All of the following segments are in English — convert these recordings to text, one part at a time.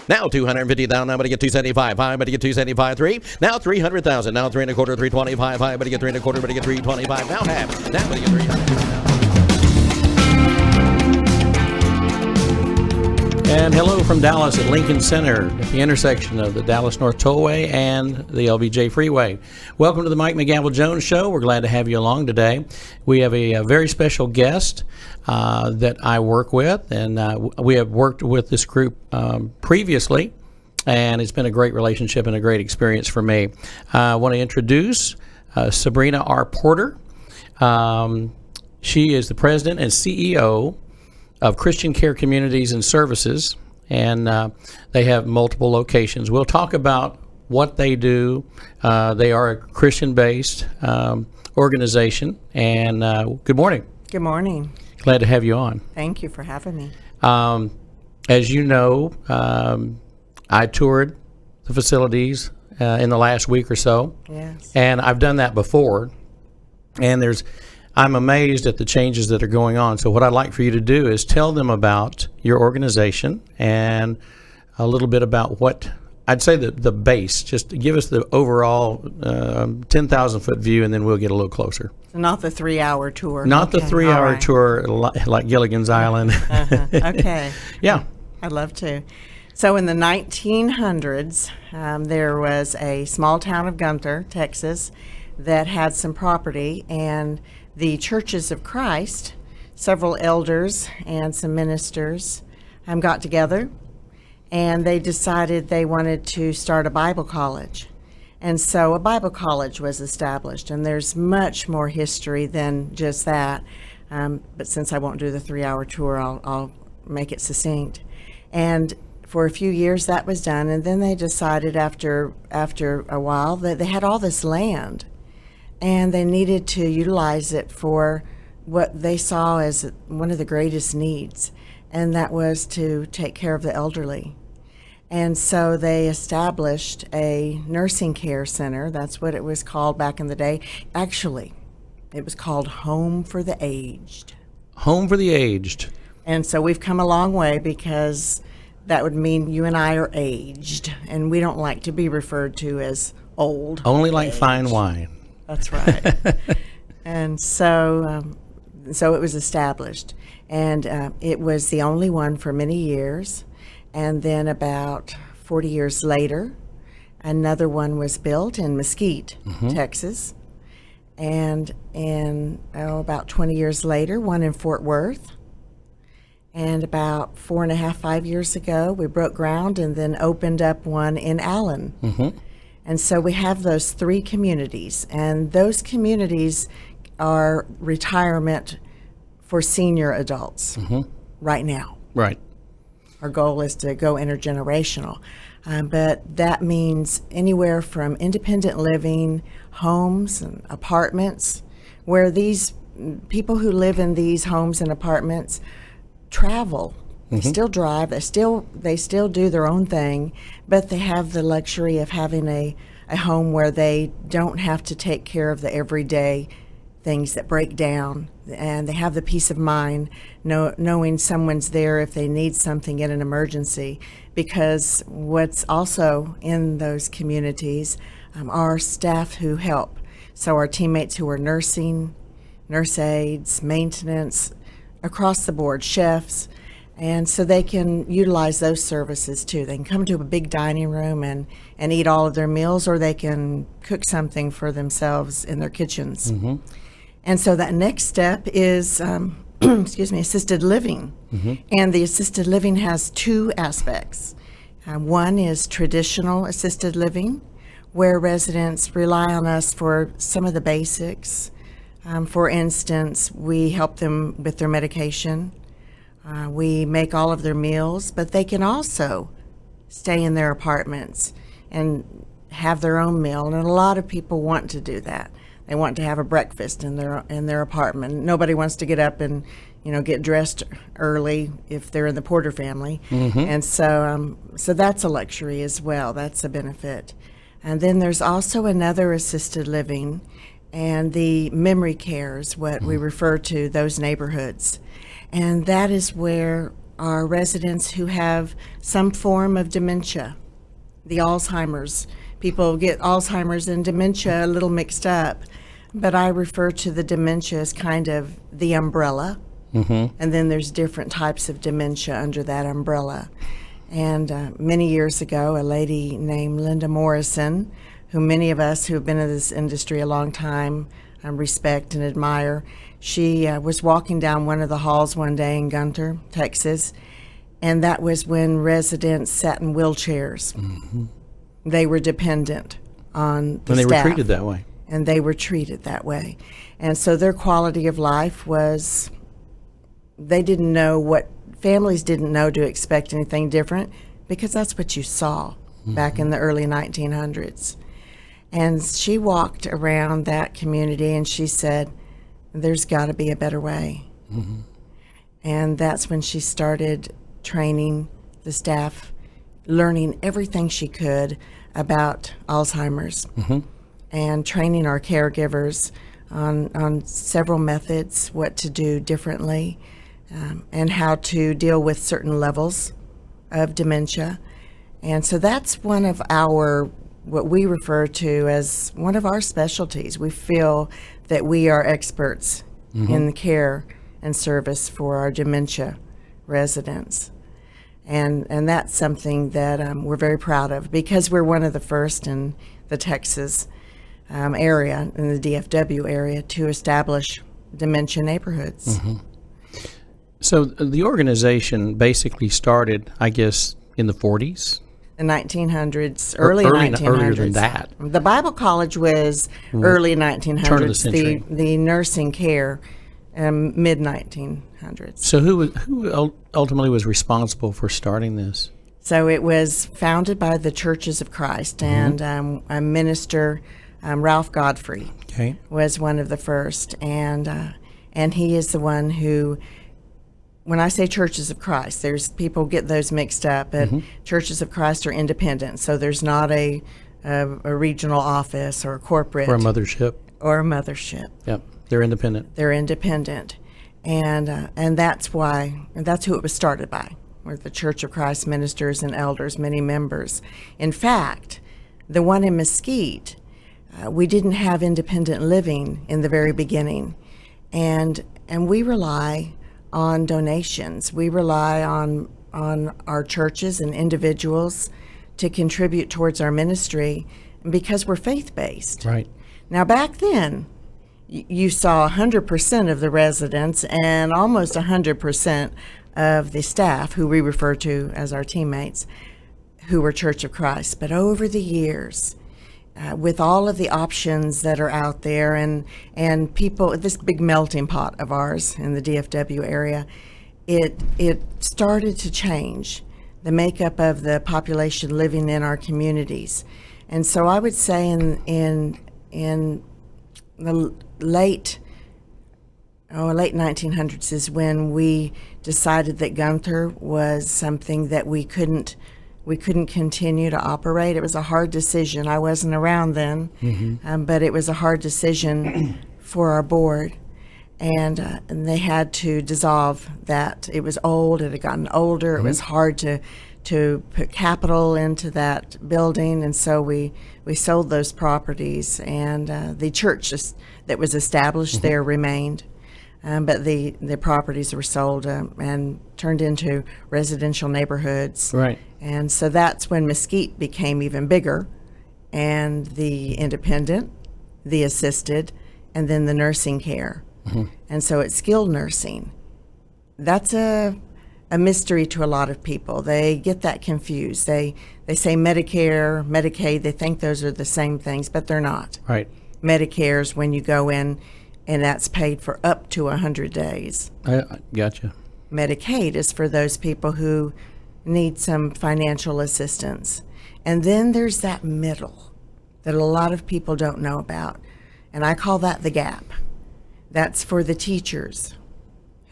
Now 250,000. Now, but to get 275. High, but to get 275. 3. Now 300,000. Now 3 1/4, 325. High, but to get 3 1/4, but to get 325. Now half. Now, but to get 300. And hello from Dallas at Lincoln Center at the intersection of the Dallas North Tollway and the LBJ Freeway. Welcome to the Mike Mcgavel Jones Show. We're glad to have you along today. We have a very special guest that I work with, and we have worked with this group previously, and it's been a great relationship and a great experience for me. I want to introduce Sabrina R. Porter. She is the president and CEO of Christian Care Communities and Services, and they have multiple locations. We'll talk about what they do. They are a Christian-based organization, and good morning. Good morning. Glad to have you on. Thank you for having me. As you know, I toured the facilities in the last week or so. Yes. And I've done that before, and I'm amazed at the changes that are going on. So what I'd like for you to do is tell them about your organization and a little bit about what, I'd say the base, just give us the overall 10,000-foot view, and then we'll get a little closer. So not the 3-hour tour. Not okay. the 3-hour right. tour like Gilligan's Island. Okay. Yeah. I'd love to. So in the 1900s, there was a small town of Gunther, Texas, that had some property, and the Churches of Christ, several elders and some ministers got together, and they decided they wanted to start a Bible college. And so a Bible college was established, and there's much more history than just that. But since I won't do the 3-hour tour, I'll make it succinct. And for a few years that was done, and then they decided after a while that they had all this land, and they needed to utilize it for what they saw as one of the greatest needs, and that was to take care of the elderly. And so they established a nursing care center. That's what it was called back in the day. Actually, it was called Home for the Aged. Home for the Aged. And so we've come a long way, because that would mean you and I are aged, and we don't like to be referred to as old. Only like fine wine. That's right. And so it was established, and it was the only one for many years. And then about 40 years later, another one was built in Mesquite, Texas. And about 20 years later, one in Fort Worth. And about 4.5, 5 years ago, we broke ground and then opened up one in Allen. And so we have those 3 communities, and those communities are retirement for senior adults right now. Right. Our goal is to go intergenerational, but that means anywhere from independent living, homes and apartments, where these people who live in these homes and apartments travel. They still drive, they still do their own thing, but they have the luxury of having a home where they don't have to take care of the everyday things that break down, and they have the peace of mind knowing someone's there if they need something in an emergency. Because what's also in those communities are staff who help. So our teammates who are nursing, nurse aides, maintenance, across the board, chefs. And so they can utilize those services too. They can come to a big dining room and eat all of their meals, or they can cook something for themselves in their kitchens. And so that next step is, assisted living. And the assisted living has 2 aspects. One is traditional assisted living, where residents rely on us for some of the basics. For instance, we help them with their medication. We make all of their meals, but they can also stay in their apartments and have their own meal. And a lot of people want to do that. They want to have a breakfast in their apartment. Nobody wants to get up and get dressed early if they're in the Porter family, and so that's a luxury as well. That's a benefit. And then there's also another assisted living, and the memory care is what we refer to those neighborhoods, and that is where our residents who have some form of dementia, the Alzheimer's. People get Alzheimer's and dementia a little mixed up, but I refer to the dementia as kind of the umbrella, and then there's different types of dementia under that umbrella. And many years ago, a lady named Linda Morrison, who many of us who have been in this industry a long time respect and admire, she was walking down one of the halls one day in Gunter, Texas, and that was when residents sat in wheelchairs. They were dependent on the and they staff. were treated that way. And they were treated that way. And so their quality of life was, they didn't know families didn't know to expect anything different, because that's what you saw back in the early 1900s. And she walked around that community and she said, there's got to be a better way. And that's when she started training the staff, learning everything she could about Alzheimer's, and training our caregivers on several methods, what to do differently, and how to deal with certain levels of dementia. And so that's one of what we refer to as one of our specialties. We feel that we are experts in the care and service for our dementia residents. And that's something that we're very proud of, because we're one of the first in the Texas area, in the DFW area, to establish dementia neighborhoods. So the organization basically started, I guess, in the 40s? The 1900s, early 1900s. Earlier than that. The Bible College was early 1900s. Turn of the century. The nursing care, mid-1900s. So who ultimately was responsible for starting this? So it was founded by the Churches of Christ, and a minister, Ralph Godfrey, was one of the first, and he is the one who, when I say Churches of Christ, there's people get those mixed up, but Churches of Christ are independent, so there's not a regional office or a corporate. Or a mothership. Yep, they're independent. They're independent, and that's why, and that's who it was started by, were the Church of Christ ministers and elders, many members. In fact, the one in Mesquite, we didn't have independent living in the very beginning, and we rely on donations. We rely on our churches and individuals to contribute towards our ministry, because we're faith-based. Right. Now, back then, you saw 100% of the residents and almost 100% of the staff, who we refer to as our teammates, who were Church of Christ. But over the years, with all of the options that are out there, and people, this big melting pot of ours in the DFW area, it started to change the makeup of the population living in our communities. And so I would say in the late 1900s is when we decided that Gunther was something that we couldn't continue to operate. It was a hard decision. I wasn't around then, but it was a hard decision for our board, and they had to dissolve that. It was old. It had gotten older. It was hard to put capital into that building, and so we sold those properties, and the church that was established there remained. But the properties were sold and turned into residential neighborhoods. Right. And so that's when Mesquite became even bigger, and the independent, the assisted, and then the nursing care. And so it's skilled nursing. That's a mystery to a lot of people. They get that confused. They say Medicare, Medicaid, they think those are the same things, but they're not. Right. Medicare is when you go in, and that's paid for up to 100 days. I gotcha. Medicaid is for those people who need some financial assistance. And then there's that middle that a lot of people don't know about, And I call that the gap. That's for the teachers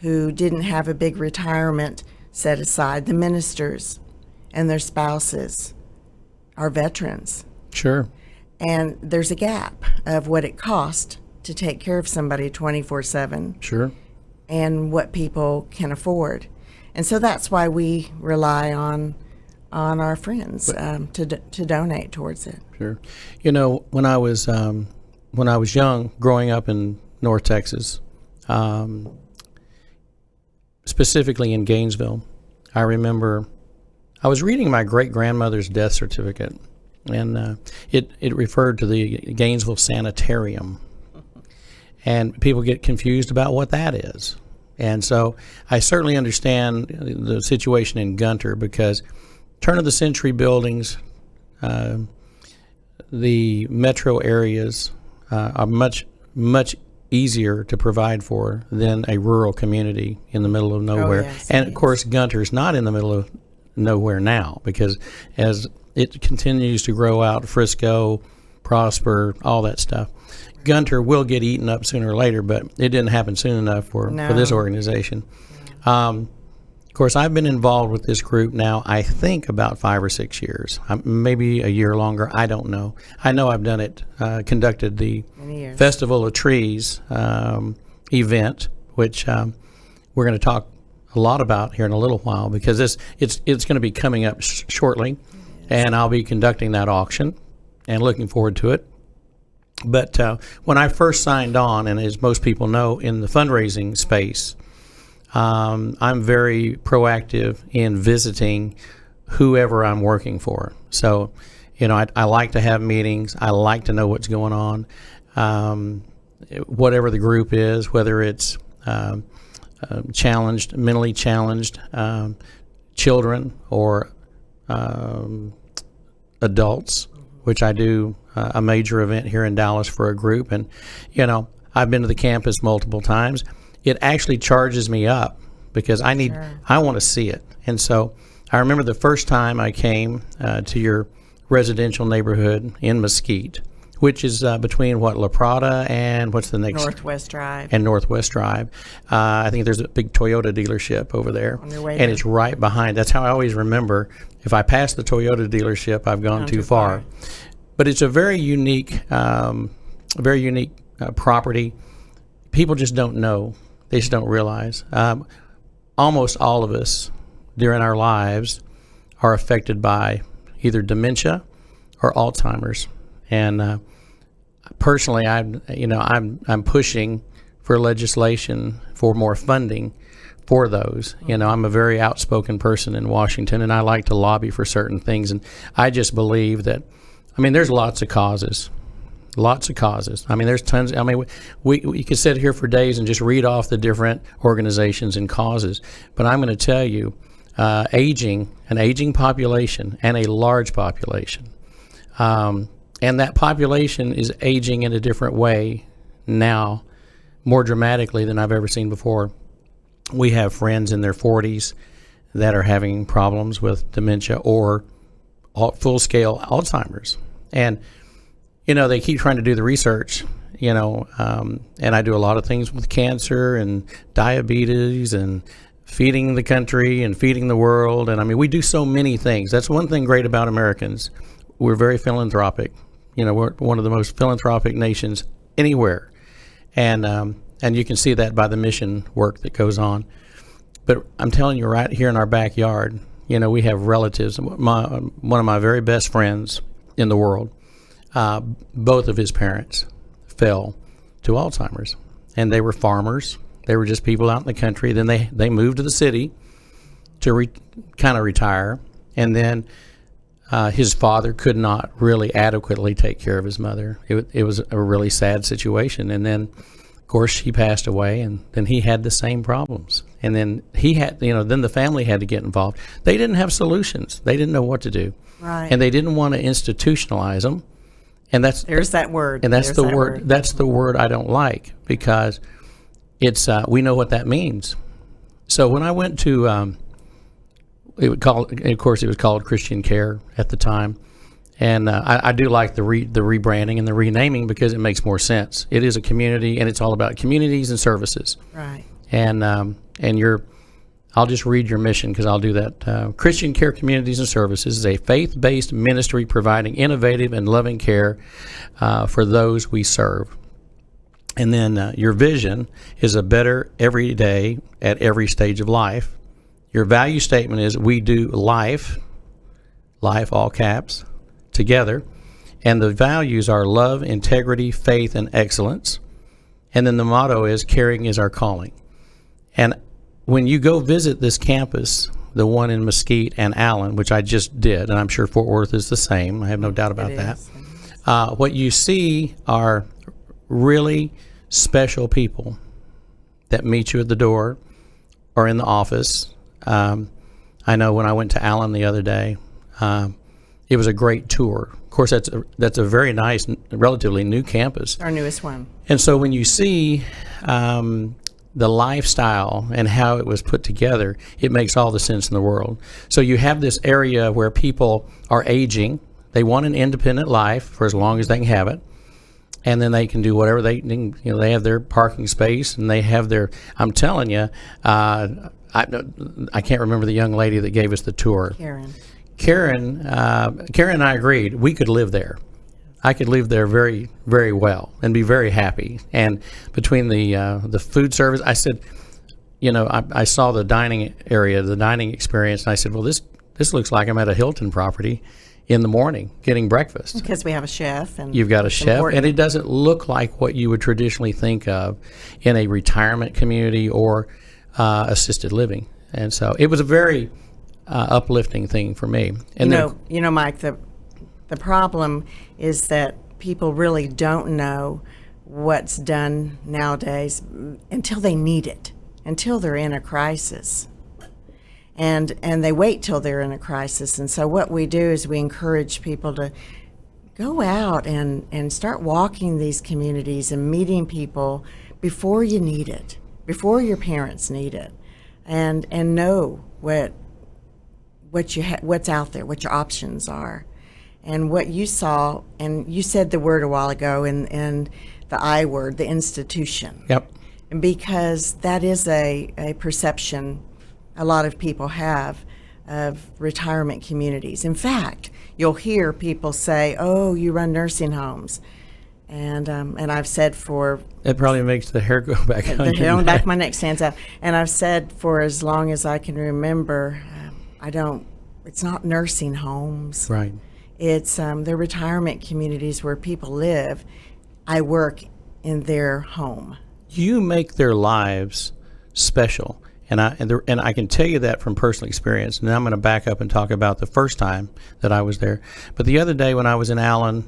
who didn't have a big retirement set aside, the ministers and their spouses, our veterans. Sure. And there's a gap of what it costs to take care of somebody 24/7. Sure. And what people can afford. And so that's why we rely on our friends to donate towards it. Sure. You know, when I was young, growing up in North Texas, specifically in Gainesville, I remember I was reading my great-grandmother's death certificate, and it referred to the Gainesville Sanitarium. And people get confused about what that is. And so I certainly understand the situation in Gunter, because turn-of-the-century buildings, the metro areas are much easier to provide for than a rural community in the middle of nowhere. Yes, and, of course, Gunter's not in the middle of nowhere now, because as it continues to grow out, Frisco, Prosper, all that stuff, Gunter will get eaten up sooner or later, but it didn't happen soon enough for this organization. Of course, I've been involved with this group now, I think, about 5 or 6 years, maybe a year longer. I don't know. I know I've done it, conducted the Festival of Trees event, which we're going to talk a lot about here in a little while, because it's going to be coming up shortly, and I'll be conducting that auction and looking forward to it. But when I first signed on, and as most people know, in the fundraising space, I'm very proactive in visiting whoever I'm working for. So, you know, I like to have meetings. I like to know what's going on, whatever the group is, whether it's challenged, mentally challenged children or adults, which I do a major event here in Dallas for a group. And, you know, I've been to the campus multiple times. It actually charges me up because I want to see it. And so I remember the first time I came to your residential neighborhood in Mesquite, which is between La Prada and what's the next? Northwest Drive. And Northwest Drive. I think there's a big Toyota dealership over there. On your way and there. It's right behind. That's how I always remember. If I pass the Toyota dealership, I've gone too far. But it's a very unique property. People just don't know. They just don't realize. Almost all of us during our lives are affected by either dementia or Alzheimer's. And personally, I'm pushing for legislation for more funding for those. You know, I'm a very outspoken person in Washington, and I like to lobby for certain things. And I just believe that, there's lots of causes. Lots of causes. There's tons. We could sit here for days and just read off the different organizations and causes. But I'm going to tell you, an aging population and a large population. And that population is aging in a different way now, more dramatically than I've ever seen before. We have friends in their 40s that are having problems with dementia or full-scale Alzheimer's. And, they keep trying to do the research, and I do a lot of things with cancer and diabetes and feeding the country and feeding the world. And, we do so many things. That's one thing great about Americans. We're very philanthropic. We're one of the most philanthropic nations anywhere. And you can see that by the mission work that goes on. But I'm telling you, right here in our backyard, we have relatives. One of my very best friends in the world, both of his parents fell to Alzheimer's. And they were farmers. They were just people out in the country. Then they moved to the city to kind of retire. And then his father could not really adequately take care of his mother. It was a really sad situation. And then, of course, he passed away, and then he had the same problems. And then then the family had to get involved. They didn't have solutions. They didn't know what to do. Right. And they didn't want to institutionalize them. And there's that word. And that's the word. That's the word I don't like, because it's we know what that means. So when I went to it was called Christian Care at the time, And I do like the rebranding and the renaming because it makes more sense. It is a community, and it's all about communities and services. Right. And I'll just read your mission because I'll do that. Christian Care Communities and Services is a faith-based ministry providing innovative and loving care for those we serve. And then your vision is a better every day at every stage of life. Your value statement is we do life, all caps, together. And the values are love, integrity, faith, and excellence. And then the motto is caring is our calling. And when you go visit this campus, the one in Mesquite and Allen, which I just did, and I'm sure Fort Worth is the same, I have no doubt about that. What you see are really special people that meet you at the door or in the office. I know when I went to Allen the other day, it was a great tour. Of course, that's a very nice, relatively new campus. Our newest one. And so when you see the lifestyle and how it was put together, it makes all the sense in the world. So you have this area where people are aging. They want an independent life for as long as they can have it. And then they can do whatever they have their parking space and they have their, I'm telling you, I can't remember the young lady that gave us the tour. Karen and I agreed we could live there. I could live there very, very well and be very happy. And between the food service, I said, I saw the dining area, the dining experience, and I said, well, this looks like I'm at a Hilton property in the morning getting breakfast. Because we have a chef. And you've got a chef, and it doesn't look like what you would traditionally think of in a retirement community or assisted living. And so it was a very uplifting thing for me. And Mike, the problem is that people really don't know what's done nowadays until they need it, until they're in a crisis. And they wait till they're in a crisis. And so what we do is we encourage people to go out and start walking these communities and meeting people before you need it, before your parents need it, and know what's out there, what your options are. And what you saw, and you said the word a while ago, and the I word, the institution. Yep. And because that is a perception a lot of people have of retirement communities. In fact, you'll hear people say, "Oh, you run nursing homes," and I've said it probably makes the hair go back on the hair on the back of my neck stands out. And I've said for as long as I can remember, it's not nursing homes. Right. It's the retirement communities where people live. I work in their home. You make their lives special, and I can tell you that from personal experience. And I'm going to back up and talk about the first time that I was there. But the other day when I was in Allen,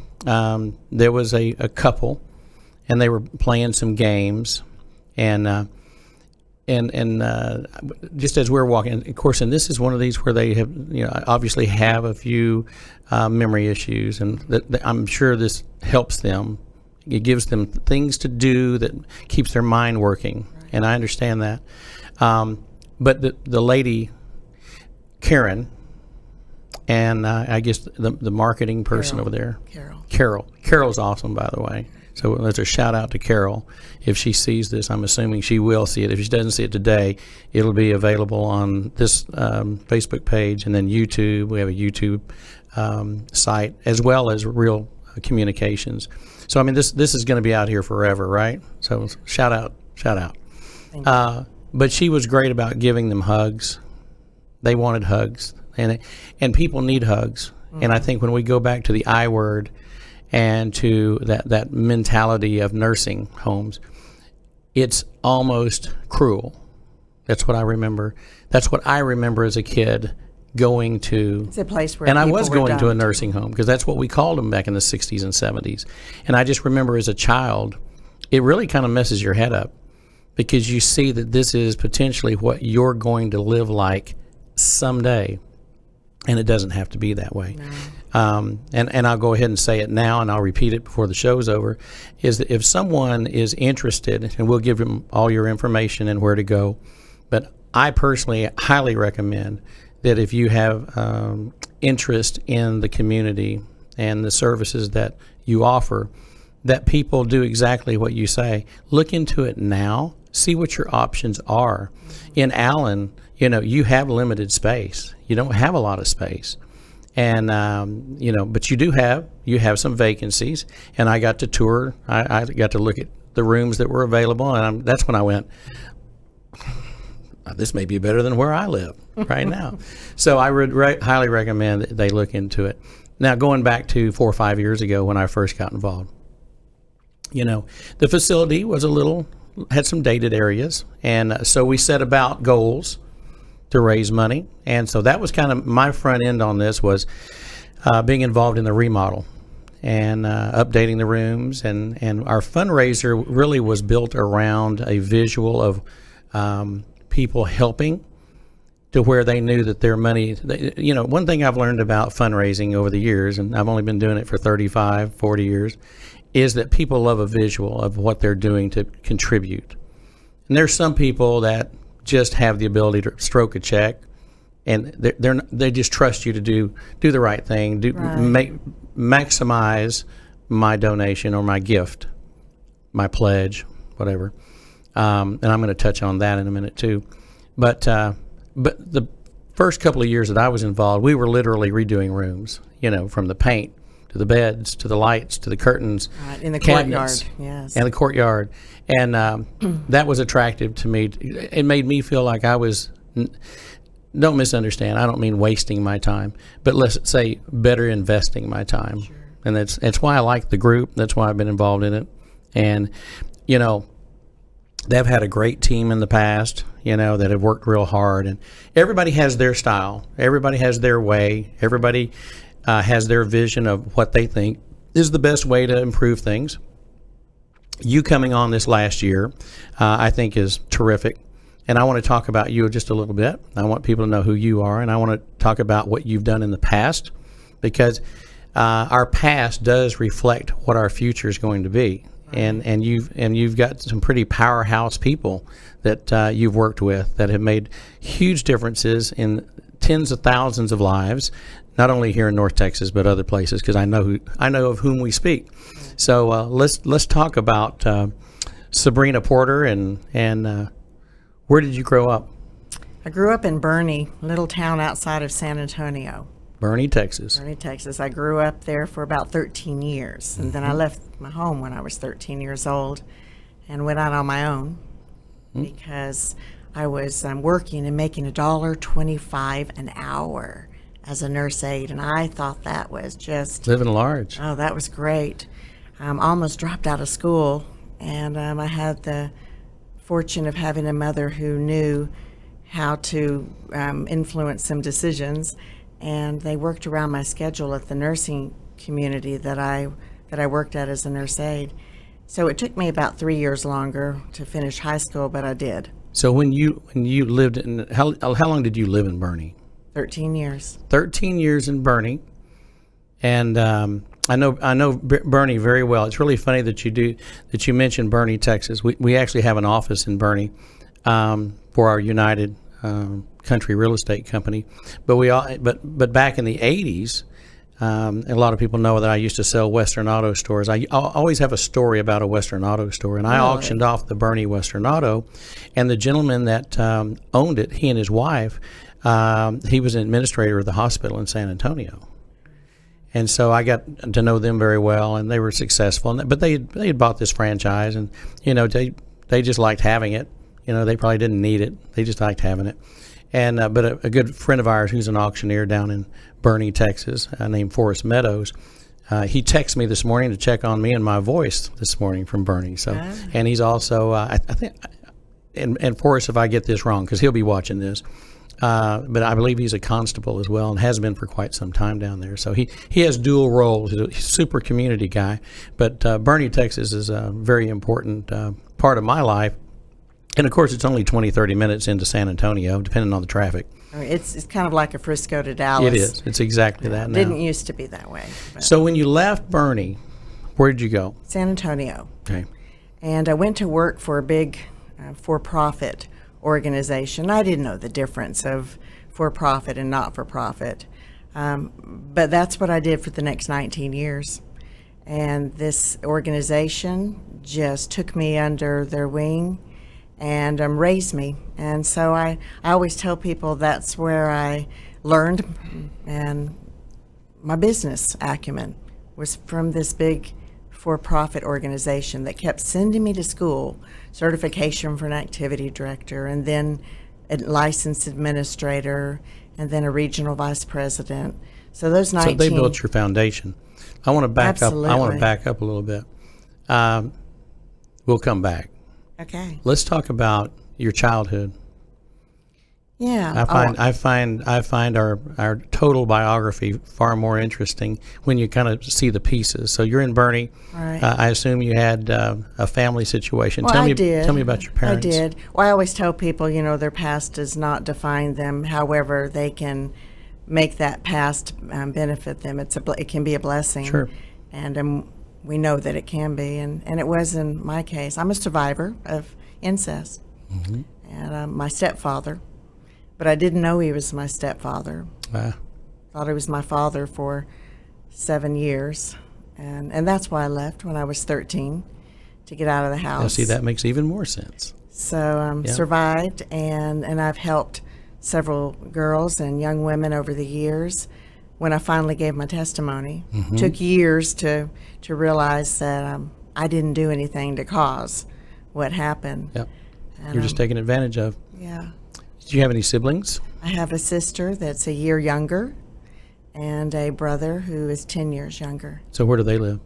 there was a couple, and they were playing some games, and just as we're walking, of course, and this is one of these where they have, obviously have a few memory issues, and I'm sure this helps them. It gives them things to do that keeps their mind working, right. And I understand that. But the lady, Karen, and I guess the marketing person over there, Carol's awesome, by the way. So there's a shout out to Carol. If she sees this, I'm assuming she will see it. If she doesn't see it today, it'll be available on this Facebook page, and then YouTube. We have a YouTube site, as well as Real Communications. So this is going to be out here forever, right? So shout out. Thank you. But she was great about giving them hugs. They wanted hugs, and people need hugs. Mm-hmm. And I think when we go back to the I word, and to that mentality of nursing homes, it's almost cruel. That's what I remember. That's what I remember as a kid going to. It's a place where and I was going to a nursing home because that's what we called them back in the 60s and 70s. And I just remember as a child, it really kind of messes your head up because you see that this is potentially what you're going to live like someday. And it doesn't have to be that way. No. And I'll go ahead and say it now, and I'll repeat it before the show's over, is that if someone is interested, and we'll give them all your information and where to go, but I personally highly recommend that if you have interest in the community and the services that you offer, that people do exactly what you say. Look into it now. See what your options are. In Allen, you have limited space. You don't have a lot of space. And, but you have some vacancies. And I got to tour. I got to look at the rooms that were available. And that's when I went, this may be better than where I live right now. So I would highly recommend that they look into it. Now, going back to 4 or 5 years ago when I first got involved, the facility had some dated areas. And so we set about goals to raise money. And so that was kind of my front end on this, was being involved in the remodel and updating the rooms. And our fundraiser really was built around a visual of people helping to where they knew that their money, one thing I've learned about fundraising over the years, and I've only been doing it for 35, 40 years, is that people love a visual of what they're doing to contribute. And there's some people that just have the ability to stroke a check, and they just trust you to do the right thing, maximize my donation or my gift, my pledge, whatever. And I'm going to touch on that in a minute too. But the first couple of years that I was involved, we were literally redoing rooms, from the paint to the beds to the lights to the curtains, in the cabinets, courtyard, yes, and the courtyard. And that was attractive to me. It made me feel like I was, don't misunderstand, I don't mean wasting my time, but let's say better investing my time. Sure. And that's why I like the group. That's why I've been involved in it. And, they've had a great team in the past, that have worked real hard. And everybody has their style. Everybody has their way. Everybody has their vision of what they think is the best way to improve things. You coming on this last year, I think is terrific. And I want to talk about you just a little bit. I want people to know who you are, and I want to talk about what you've done in the past, because our past does reflect what our future is going to be. And you've got some pretty powerhouse people that you've worked with that have made huge differences in tens of thousands of lives, not only here in North Texas but other places, because I know of whom we speak. So let's talk about Sabrina Porter and where did you grow up? I grew up in Burnie, a little town outside of San Antonio. Burnie, Texas. Burnie, Texas. I grew up there for about 13 years, and then I left my home when I was 13 years old and went out on my own because I was working and making $1.25 an hour as a nurse aide, and I thought that was just... living large. Oh, that was great. Almost dropped out of school, and I had the fortune of having a mother who knew how to influence some decisions, and they worked around my schedule at the nursing community that I worked at as a nurse aide. So it took me about 3 years longer to finish high school, but I did. So when you lived in, how long did you live in Burnie? 13 years. 13 years in Burnie, and I know Burnie very well. It's really funny that you mentioned Burnie, Texas. We actually have an office in Burnie for our United Country Real Estate Company, but back in the 80s, a lot of people know that I used to sell Western Auto stores. I always have a story about a Western Auto store, and I auctioned off the Burnie Western Auto, and the gentleman that owned it, he and his wife, he was an administrator of the hospital in San Antonio. And so I got to know them very well, and they were successful. But they had bought this franchise, and they just liked having it. They probably didn't need it; they just liked having it. And but a good friend of ours, who's an auctioneer down in Burnie, Texas, named Forrest Meadows, he texted me this morning to check on me and my voice this morning from Burnie. So, and he's also I think, and Forrest, if I get this wrong, because he'll be watching this. But I believe he's a constable as well, and has been for quite some time down there. So he has dual roles. He's a super community guy. But Burnie, Texas is a very important part of my life. And, of course, it's only 20, 30 minutes into San Antonio, depending on the traffic. I mean, it's kind of like a Frisco to Dallas. It is. It's exactly that now. It didn't used to be that way. So when you left Burnie, where did you go? San Antonio. Okay. And I went to work for a big for-profit organization. I didn't know the difference of for-profit and not-for-profit. But that's what I did for the next 19 years. And this organization just took me under their wing and raised me. And so I always tell people that's where I learned, and my business acumen was from this big for-profit organization that kept sending me to school, certification for an activity director, and then a licensed administrator, and then a regional vice president. So those 19. So they built your foundation. I want to back Absolutely. up. I want to back up a little bit. We'll come back. Okay. Let's talk about your childhood. Yeah. I find our total biography far more interesting when you kind of see the pieces. So you're in Burnie. Right. I assume you had a family situation. Well, I did. Tell me about your parents. I did. Well, I always tell people, their past does not define them. However, they can make that past benefit them. It can be a blessing. Sure. And we know that it can be, and it was in my case. I'm a survivor of incest, mm-hmm. and my stepfather, but I didn't know he was my stepfather. Thought he was my father for 7 years, and that's why I left when I was 13 to get out of the house. Now, see, that makes even more sense. So survived, and I've helped several girls and young women over the years. When I finally gave my testimony, mm-hmm. took years to realize that I didn't do anything to cause what happened. Yep. And, You're just taken advantage of. Yeah. Did you have any siblings? I have a sister that's a year younger and a brother who is 10 years younger. So where do they live?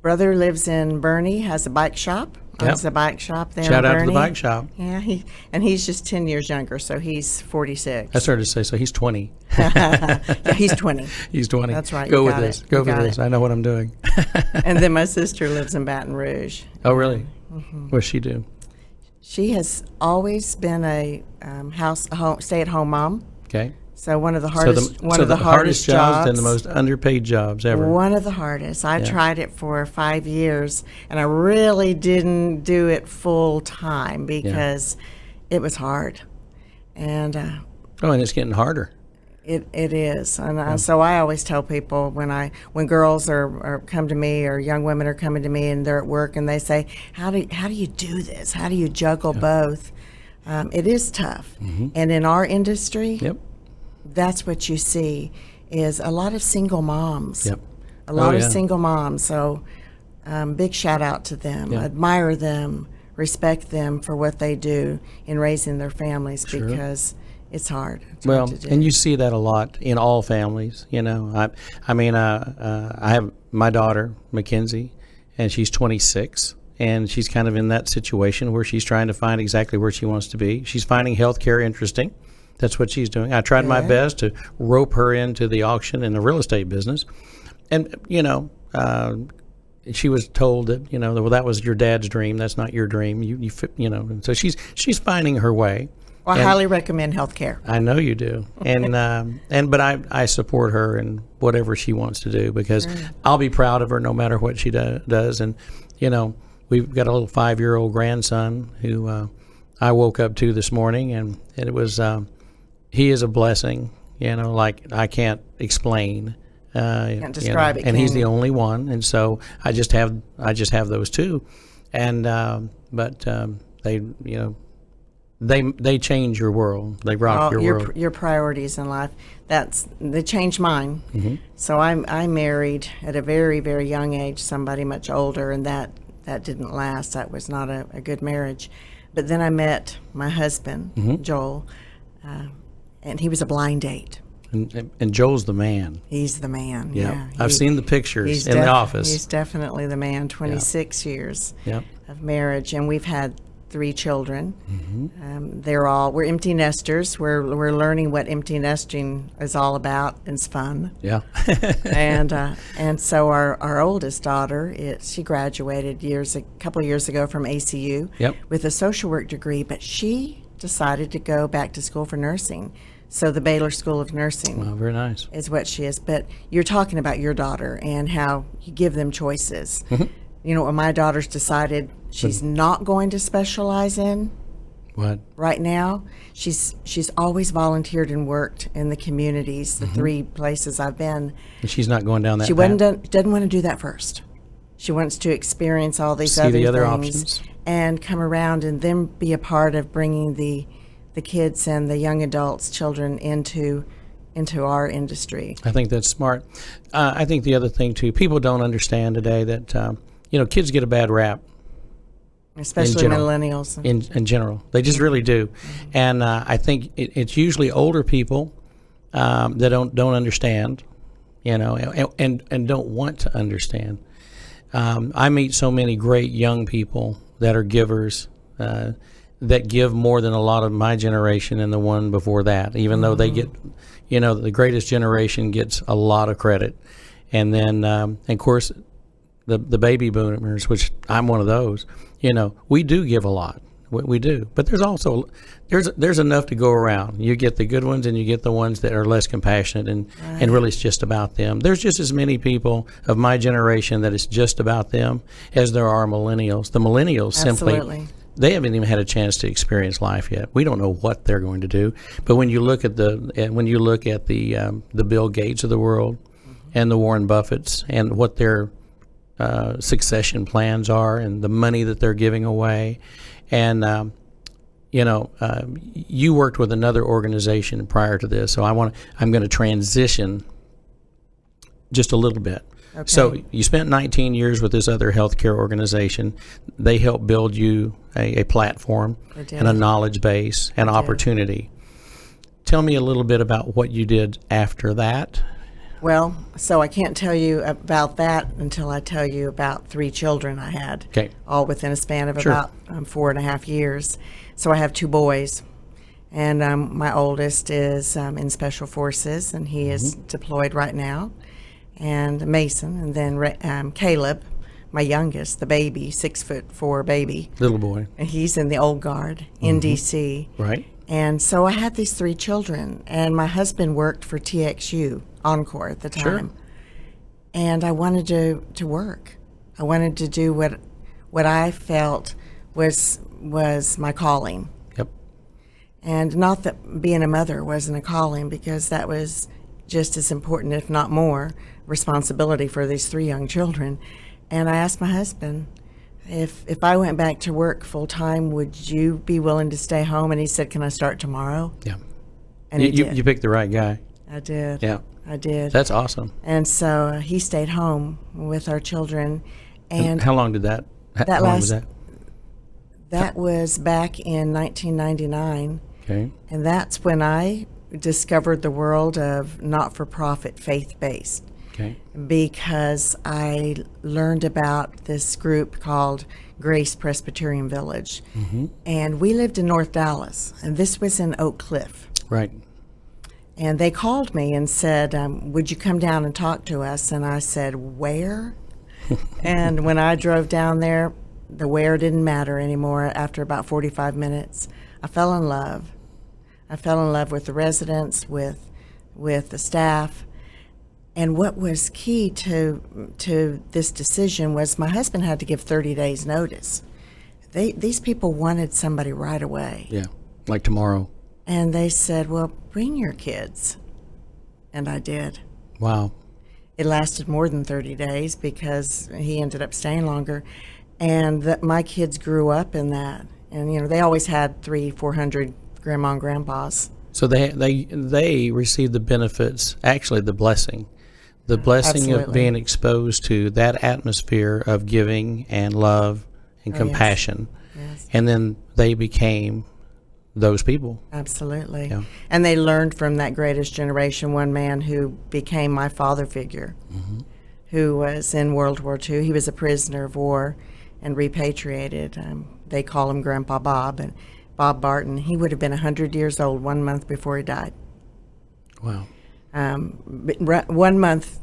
Brother lives in Burnie, has a bike shop. Yep. Owns a bike shop there Shout in out Burnie. to the bike shop. Yeah, he's just 10 years younger, so he's 46. I started to say, so he's 20. Yeah, he's 20. He's 20. That's right. Go you with got this. it. Go You for got this. it. I know what I'm doing. And then my sister lives in Baton Rouge. Oh, really? Mm-hmm. What's she do? She has always been a stay-at-home mom. Okay. So one of the hardest jobs and the most underpaid jobs ever. One of the hardest. I tried it for 5 years, and I really didn't do it full time because it was hard. And and it's getting harder. It is, and so I always tell people when girls are come to me, or young women are coming to me and they're at work and they say, how do you do this? How do you juggle both? It is tough, mm-hmm. and in our industry, Yep. that's what you see is a lot of single moms. Yep. A lot of single moms. So big shout out to them. Yep. Admire them, respect them for what they do in raising their families Sure. because it's hard. It's Well, hard to do. and you see that a lot in all families. I have my daughter, Mackenzie, and she's 26, and she's kind of in that situation where she's trying to find exactly where she wants to be. She's finding healthcare interesting. That's what she's doing. I tried my best to rope her into the auction and the real estate business. And, she was told that, well, that was your dad's dream. That's not your dream. So she's finding her way. Well, I highly recommend healthcare. I know you do. But I support her in whatever she wants to do because I'll be proud of her no matter what she does. And, we've got a little 5-year-old grandson who I woke up to this morning, and it was he is a blessing, like I can't explain. Can't describe it. And he's the only one, and so I just have those two, and but they change your world. They rock your world. Your priorities in life. They changed mine. Mm-hmm. So I married at a very, very young age somebody much older, and that didn't last. That was not a good marriage. But then I met my husband, mm-hmm. Joel, and he was a blind date. And Joel's the man. He's the man. Yep. Yeah, I've seen the pictures in the office. He's definitely the man. 26 years Yep. of marriage, and we've had 3 children. Mm-hmm. We're empty nesters. We're learning what empty nesting is all about. It's fun. Yeah. and so our oldest daughter, she graduated a couple of years ago from ACU Yep. with a social work degree, but she decided to go back to school for nursing. So the Baylor School of Nursing. Well, very nice. Is what she is. But you're talking about your daughter and how you give them choices. Mm-hmm. When my daughter's decided she's not going to specialize in, What? Right now, she's always volunteered and worked in the communities, the 3 places I've been. And she's not going down that She path? doesn't want to do that first. She wants to experience all these See the other things options? and come around and then be a part of bringing the kids and the young adults, children into our industry. I think that's smart. I think the other thing, too, people don't understand today that, kids get a bad rap. Especially general. millennials. In general. They just really do. And I think it's usually older people that don't understand, and don't want to understand. I meet so many great young people that are givers, that give more than a lot of my generation and the one before that, even though they get, the greatest generation gets a lot of credit. And then, of course, the baby boomers, which I'm one of those, we do give a lot. We do. But there's also, there's enough to go around. You get the good ones and you get the ones that are less compassionate and really it's just about them. There's just as many people of my generation that it's just about them as there are millennials. The millennials simply, they haven't even had a chance to experience life yet. We don't know what they're going to do. But when you look at the Bill Gates of the world and the Warren Buffetts and what their succession plans are and the money that they're giving away. And, you worked with another organization prior to this, so I'm going to transition just a little bit. Okay. So you spent 19 years with this other healthcare organization. They helped build you a platform and a knowledge base and opportunity. Tell me a little bit about what you did after that. Well, so I can't tell you about that until I tell you about 3 children I had, all within a span of about 4.5 years. So I have 2 boys, and my oldest is in Special Forces, and he is deployed right now, and Mason, and then Caleb, my youngest, the baby, 6'4" baby. Little boy. And he's in the Old Guard in D.C. Right. And so I had these 3 children, and my husband worked for TXU, Encore at the time. Sure. And I wanted to work. I wanted to do what I felt was my calling. Yep. And not that being a mother wasn't a calling, because that was just as important, if not more, responsibility for these 3 young children. And I asked my husband, if I went back to work full time, would you be willing to stay home? And he said, "Can I start tomorrow?" Yeah. And you picked the right guy. I did. Yeah. I did. That's awesome. And so he stayed home with our children. And how long did that? How long was that? That was back in 1999. Okay. And that's when I discovered the world of not-for-profit, faith-based. Okay. Because I learned about this group called Grace Presbyterian Village. And we lived in North Dallas, and this was in Oak Cliff. Right. And they called me and said, would you come down and talk to us? And I said, where? And when I drove down there, the where didn't matter anymore. After about 45 minutes, I fell in love. I fell in love with the residents, with the staff. And what was key to this decision was my husband had to give 30 days notice. These people wanted somebody right away. Yeah, like tomorrow. And they said, well, bring your kids. And I did. Wow. It lasted more than 30 days because he ended up staying longer. And my kids grew up in that. And, they always had 300-400 grandma and grandpas. So they received the benefits, actually the blessing. The blessing of being exposed to that atmosphere of giving and love and compassion. Yes. And then they became those people. Absolutely. Yeah. And they learned from that greatest generation, one man who became my father figure, who was in World War II. He was a prisoner of war and repatriated. They call him Grandpa Bob, and Bob Barton. He would have been 100 years old 1 month before he died. Wow. 1 month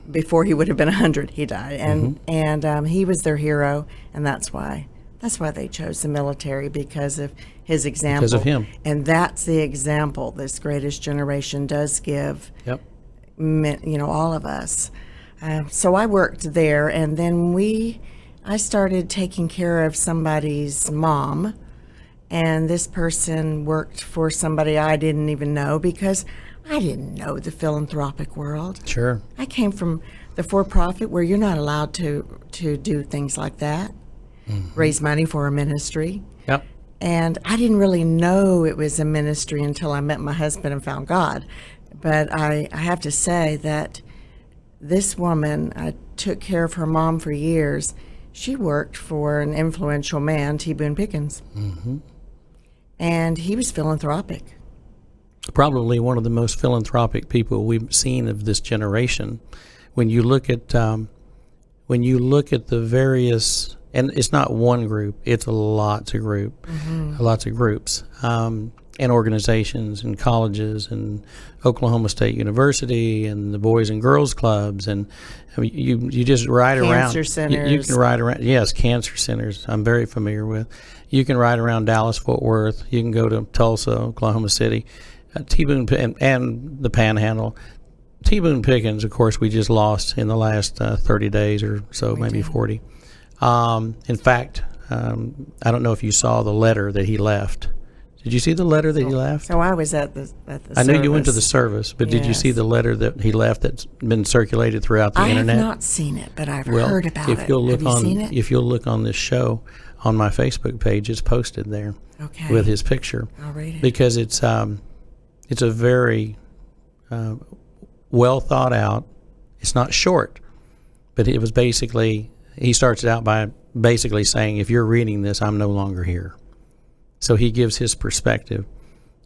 before he would have been 100, he died. And he was their hero, and that's why they chose the military, because of his example. Because of him. And that's the example this greatest generation does give, all of us. So I worked there, and then I started taking care of somebody's mom, And this person worked for somebody I didn't even know because I didn't know the philanthropic world. Sure. I came from the for-profit where you're not allowed to do things like that, raise money for a ministry. Yep. And I didn't really know it was a ministry until I met my husband and found God. But I have to say that this woman, I took care of her mom for years. She worked for an influential man, Boone Pickens. And he was philanthropic. Probably one of the most philanthropic people we've seen of this generation. When you look at the various, and it's not one group, it's lots of groups, and organizations and colleges and Oklahoma State University and the Boys and Girls Clubs, and I mean, you just ride around. Cancer centers. You can ride around. Yes, cancer centers. I'm very familiar with. You can ride around Dallas, Fort Worth. You can go to Tulsa, Oklahoma City, Boone and the Panhandle. Boone Pickens, of course, we just lost in the last 30 days or so, maybe 40. In fact, I don't know if you saw the letter that he left. Did you see the letter that he left? So I was at the I know you went to the service, but did you see the letter that he left that's been circulated throughout the internet? I have not seen it, but I've heard about it. Have you seen it? If you'll look on this show, on my Facebook page, it's posted there with his picture. I'll read it. Because it's a very well thought out. It's not short, but it was basically, he starts it out by basically saying, if you're reading this, I'm no longer here. So he gives his perspective.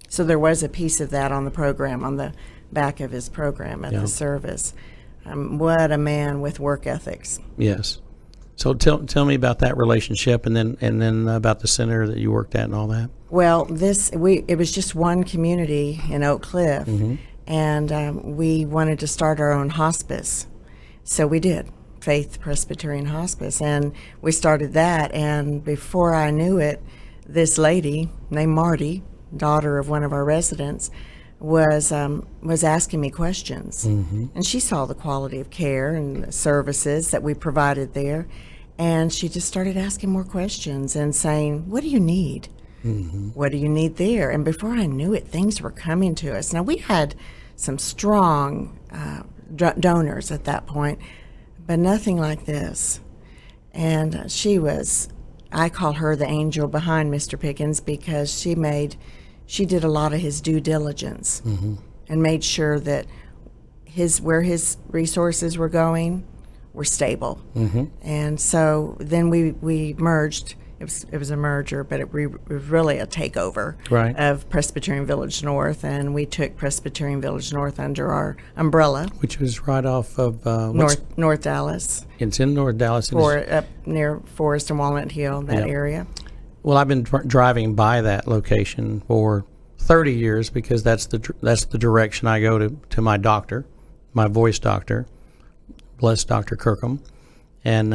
So there was a piece of that on the program, on the back of his program at the service. What a man with work ethics. Yes. So tell me about that relationship, and then about the center that you worked at and all that. Well, it was just one community in Oak Cliff, and we wanted to start our own hospice. So we did, Faith Presbyterian Hospice, and we started that. And before I knew it, this lady named Marty, daughter of one of our residents, was asking me questions. And she saw the quality of care and the services that we provided there, and she just started asking more questions and saying, what do you need? What do you need there? And before I knew it, things were coming to us. Now, we had some strong donors at that point, but nothing like this. And I call her the angel behind Mr. Pickens, because she did a lot of his due diligence and made sure that where his resources were going were stable. And so then we merged. It was a merger, but it was really a takeover of Presbyterian Village North, and we took Presbyterian Village North under our umbrella, which was right off of North Dallas. It's in North Dallas, up near Forest and Walnut Hill, that area. Well, I've been driving by that location for 30 years because that's the direction I go to my doctor, my voice doctor, bless Dr. Kirkham, and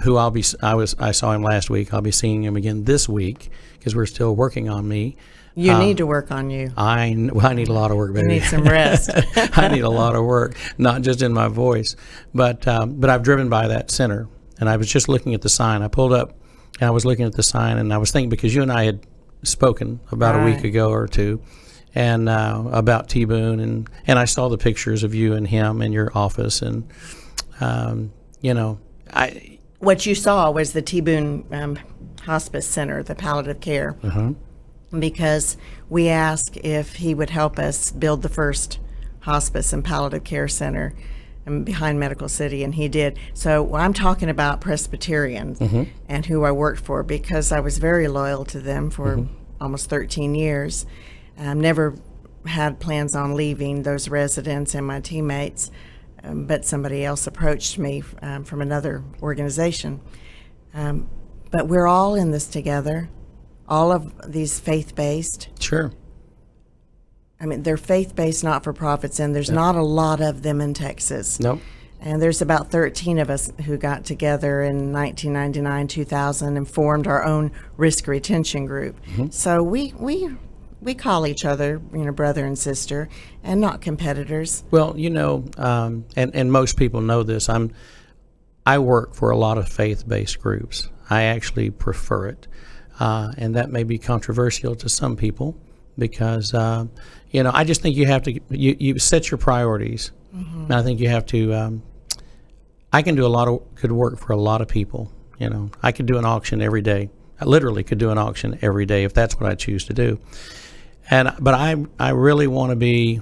who I saw him last week. I'll be seeing him again this week because we're still working on me. You need to work on you. I need a lot of work, baby. You need some rest. I need a lot of work, not just in my voice, but I've driven by that center, and I was just looking at the sign. I pulled up, and I was looking at the sign, and I was thinking, because you and I had spoken about a week ago or two, and about Boone, and I saw the pictures of you and him in your office, and what you saw was the Boone Hospice Center, the palliative care, because we asked if he would help us build the first hospice and palliative care center behind Medical City, and he did. So I'm talking about Presbyterian and who I worked for, because I was very loyal to them for almost 13 years. Never had plans on leaving those residents and my teammates, but somebody else approached me from another organization. But we're all in this together, all of these faith-based. Sure. I mean, they're faith-based not-for-profits, and there's not a lot of them in Texas. Nope. And there's about 13 of us who got together in 1999, 2000, and formed our own risk retention group. So we call each other, brother and sister, and not competitors. Well, and most people know this. I work for a lot of faith-based groups. I actually prefer it. and that may be controversial to some people because, I just think you have to, you set your priorities. And I think you have to, I can do a lot of good work for a lot of people. I could do an auction every day. I literally could do an auction every day if that's what I choose to do. But I really want to be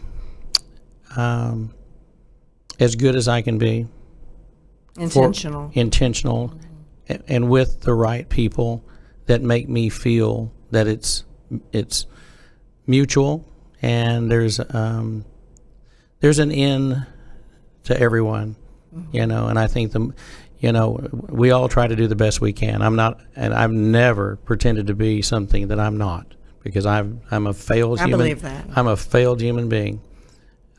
as good as I can be. Intentional. And with the right people that make me feel that it's mutual and there's an end to everyone, and I think we all try to do the best we can. I've never pretended to be something that I'm not, because I'm a failed human. I believe that. I'm a failed human being.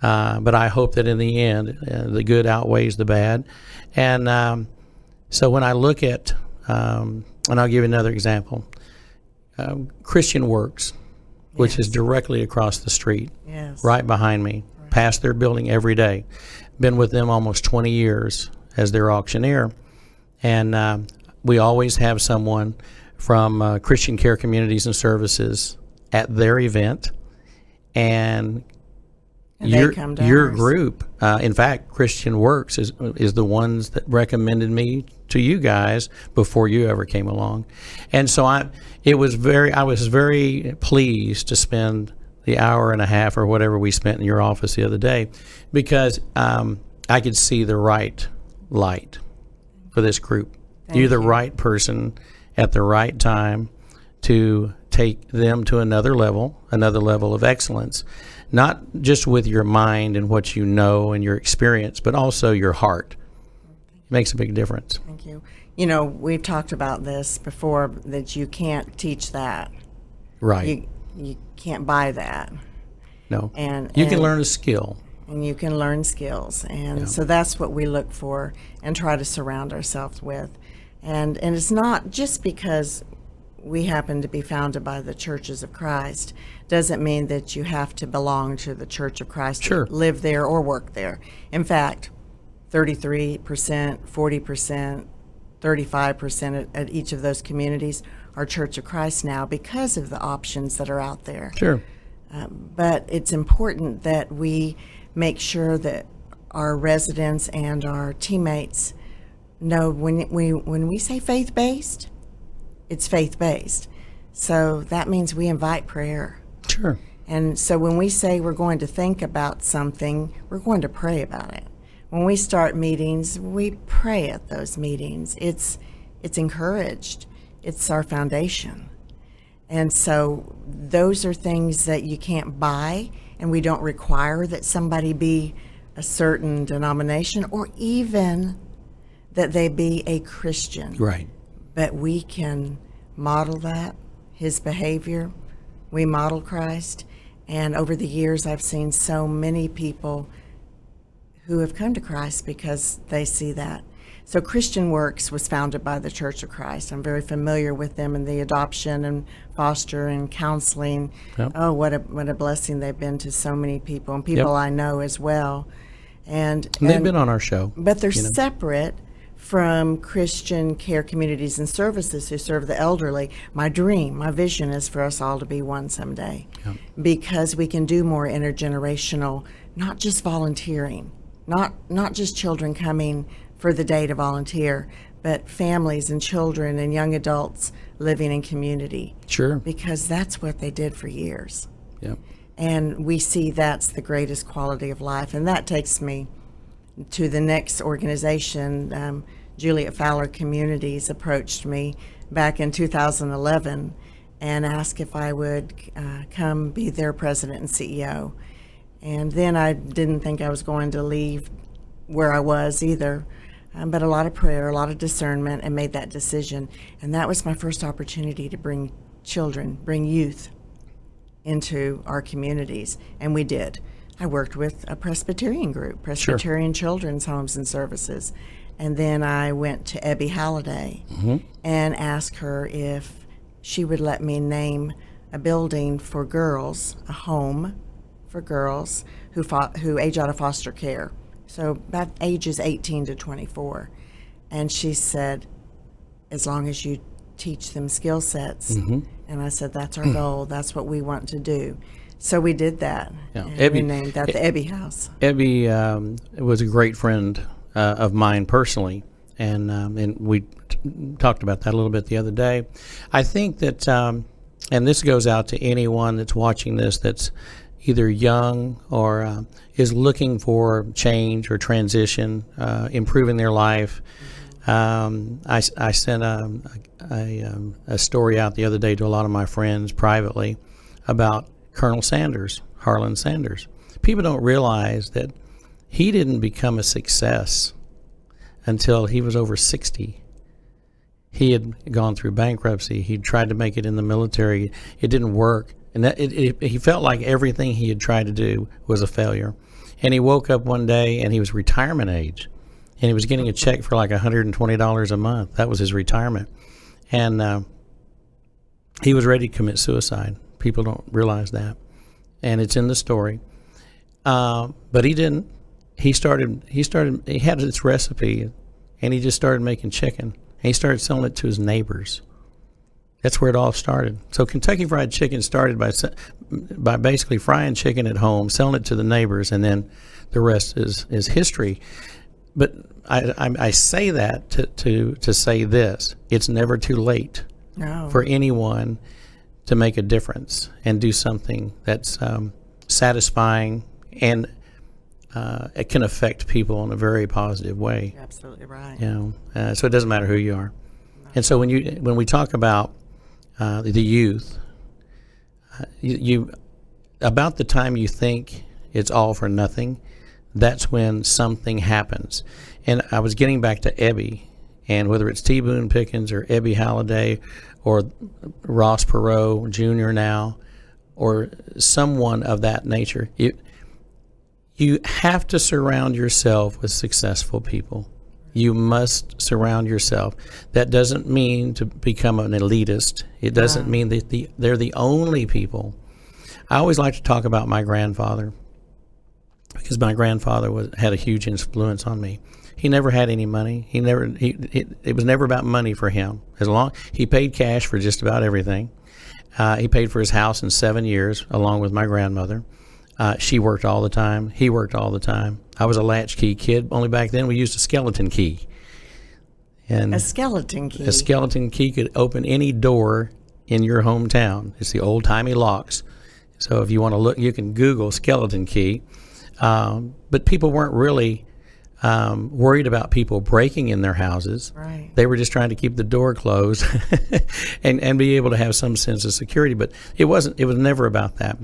But I hope that in the end, the good outweighs the bad. And so when I look at, and I'll give you another example, Christian Works, which is directly across the street, right behind me, past their building every day. Been with them almost 20 years as their auctioneer. And we always have someone from Christian Care Communities and Services at their event. And your group, in fact, Christian Works is the ones that recommended me to you guys before you ever came along. And so I was very pleased to spend the hour and a half or whatever we spent in your office the other day, because I could see the right light for this group. You're the right person at the right time to take them to another level of excellence, not just with your mind and what you know and your experience, but also your heart. It makes a big difference. Thank you. We've talked about this before, that you can't teach that. Right. You can't buy that. No. And you can learn a skill. And you can learn skills. And so that's what we look for and try to surround ourselves with. And it's not just because we happen to be founded by the Churches of Christ, doesn't mean that you have to belong to the Church of Christ, sure, to live there or work there. In fact, 33%, 40%, 35% at each of those communities are Church of Christ now because of the options that are out there. Sure. But it's important that we make sure that our residents and our teammates know when we say faith-based, it's faith-based. So that means we invite prayer. Sure. And so when we say we're going to think about something, we're going to pray about it. When we start meetings, we pray at those meetings. It's encouraged. It's our foundation. And so those are things that you can't buy, and we don't require that somebody be a certain denomination or even that they be a Christian. Right. But we can model that, his behavior. We model Christ. And over the years, I've seen so many people who have come to Christ because they see that. So Christian Works was founded by the Church of Christ. I'm very familiar with them in the adoption and foster and counseling. Yep. Oh, what a blessing they've been to so many people, and people I know as well. And they've been on our show. But they're separate from Christian Care Communities and Services who serve the elderly. My dream, my vision is for us all to be one someday, because we can do more intergenerational, not just volunteering, not just children coming for the day to volunteer, but families and children and young adults living in community. Sure. Because that's what they did for years. Yep. And we see that's the greatest quality of life. And that takes me to the next organization. Juliet Fowler Communities approached me back in 2011 and asked if I would come be their president and CEO. And then I didn't think I was going to leave where I was either, but a lot of prayer, a lot of discernment, and made that decision. And that was my first opportunity to bring children, bring youth into our communities, and we did. I worked with a Presbyterian group, Presbyterian Children's Homes and Services. And then I went to Ebby Halliday and asked her if she would let me name a building for girls, a home for girls who age out of foster care. So about ages 18 to 24. And she said, as long as you teach them skill sets. And I said, that's our goal. That's what we want to do. So we did that. Yeah. And we named that the Ebby House. Ebby was a great friend of mine personally, and we talked about that a little bit the other day. I think that, and this goes out to anyone that's watching this that's either young or is looking for change or transition, improving their life. I sent a story out the other day to a lot of my friends privately about Colonel Sanders, Harlan Sanders. People don't realize that he didn't become a success until he was over 60. He had gone through bankruptcy. He tried to make it in the military. It didn't work. And he felt like everything he had tried to do was a failure. And he woke up one day and he was retirement age. And he was getting a check for like $120 a month. That was his retirement. And he was ready to commit suicide. People don't realize that. And it's in the story. But he didn't. He had this recipe, and he just started making chicken. And he started selling it to his neighbors. That's where it all started. So Kentucky Fried Chicken started by basically frying chicken at home, selling it to the neighbors, and then the rest is history. But I say that to say this: it's never too late for anyone to make a difference and do something that's satisfying and it can affect people in a very positive way. You're absolutely right. So it doesn't matter who you are. And so when we talk about the youth, you about the time you think it's all for nothing, that's when something happens. And I was getting back to Ebby, and whether it's T. Boone Pickens or Ebby Halliday or Ross Perot Jr. now, or someone of that nature, you have to surround yourself with successful people. You must surround yourself. That doesn't mean to become an elitist. It doesn't mean that they're the only people. I always like to talk about my grandfather, because my grandfather had a huge influence on me. He never had any money. It was never about money for him. He paid cash for just about everything. He paid for his house in 7 years, along with my grandmother. She worked all the time. He worked all the time. I was a latchkey kid. Only back then we used a skeleton key. And a skeleton key? A skeleton key could open any door in your hometown. It's the old-timey locks. So if you want to look, you can Google skeleton key. But people weren't really worried about people breaking in their houses. Right. They were just trying to keep the door closed and be able to have some sense of security. But it was never about that.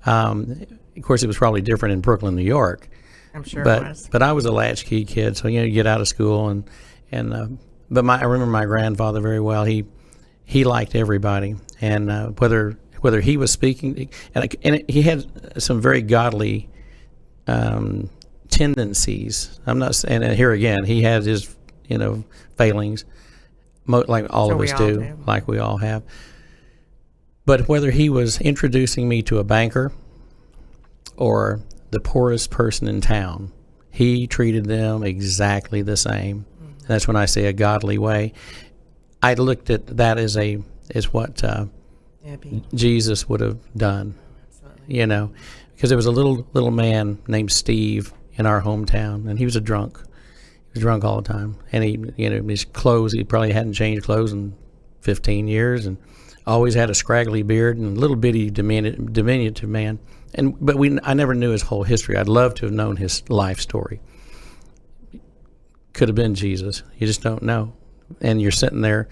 Of course, it was probably different in Brooklyn, New York. I'm sure it was. But I was a latchkey kid, so you get out of school but I remember my grandfather very well. He liked everybody, and whether he was speaking, and he had some very godly tendencies. I'm not saying, and here again, he had his failings, like all of us do, like we all have. But whether he was introducing me to a banker or the poorest person in town, he treated them exactly the same. Mm-hmm. That's when I say a godly way. I looked at that as what Jesus would have done. Absolutely. Because there was a little man named Steve in our hometown, and he was a drunk. He was drunk all the time, and his clothes, he probably hadn't changed clothes in 15 years, and always had a scraggly beard and a little bitty diminutive man. But I never knew his whole history. I'd love to have known his life story. Could have been Jesus. You just don't know. And you're sitting there,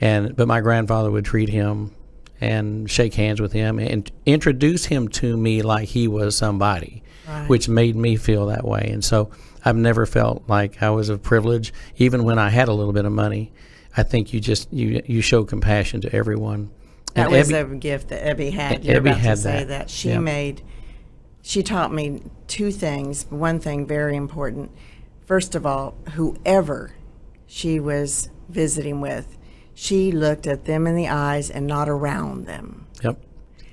but my grandfather would treat him and shake hands with him and introduce him to me like he was somebody, right, which made me feel that way. And so I've never felt like I was a privilege, even when I had a little bit of money. I think you show compassion to everyone. That was a gift that Ebby had. You're about to say that. She taught me two things. One thing very important. First of all, whoever she was visiting with, she looked at them in the eyes and not around them. Yep.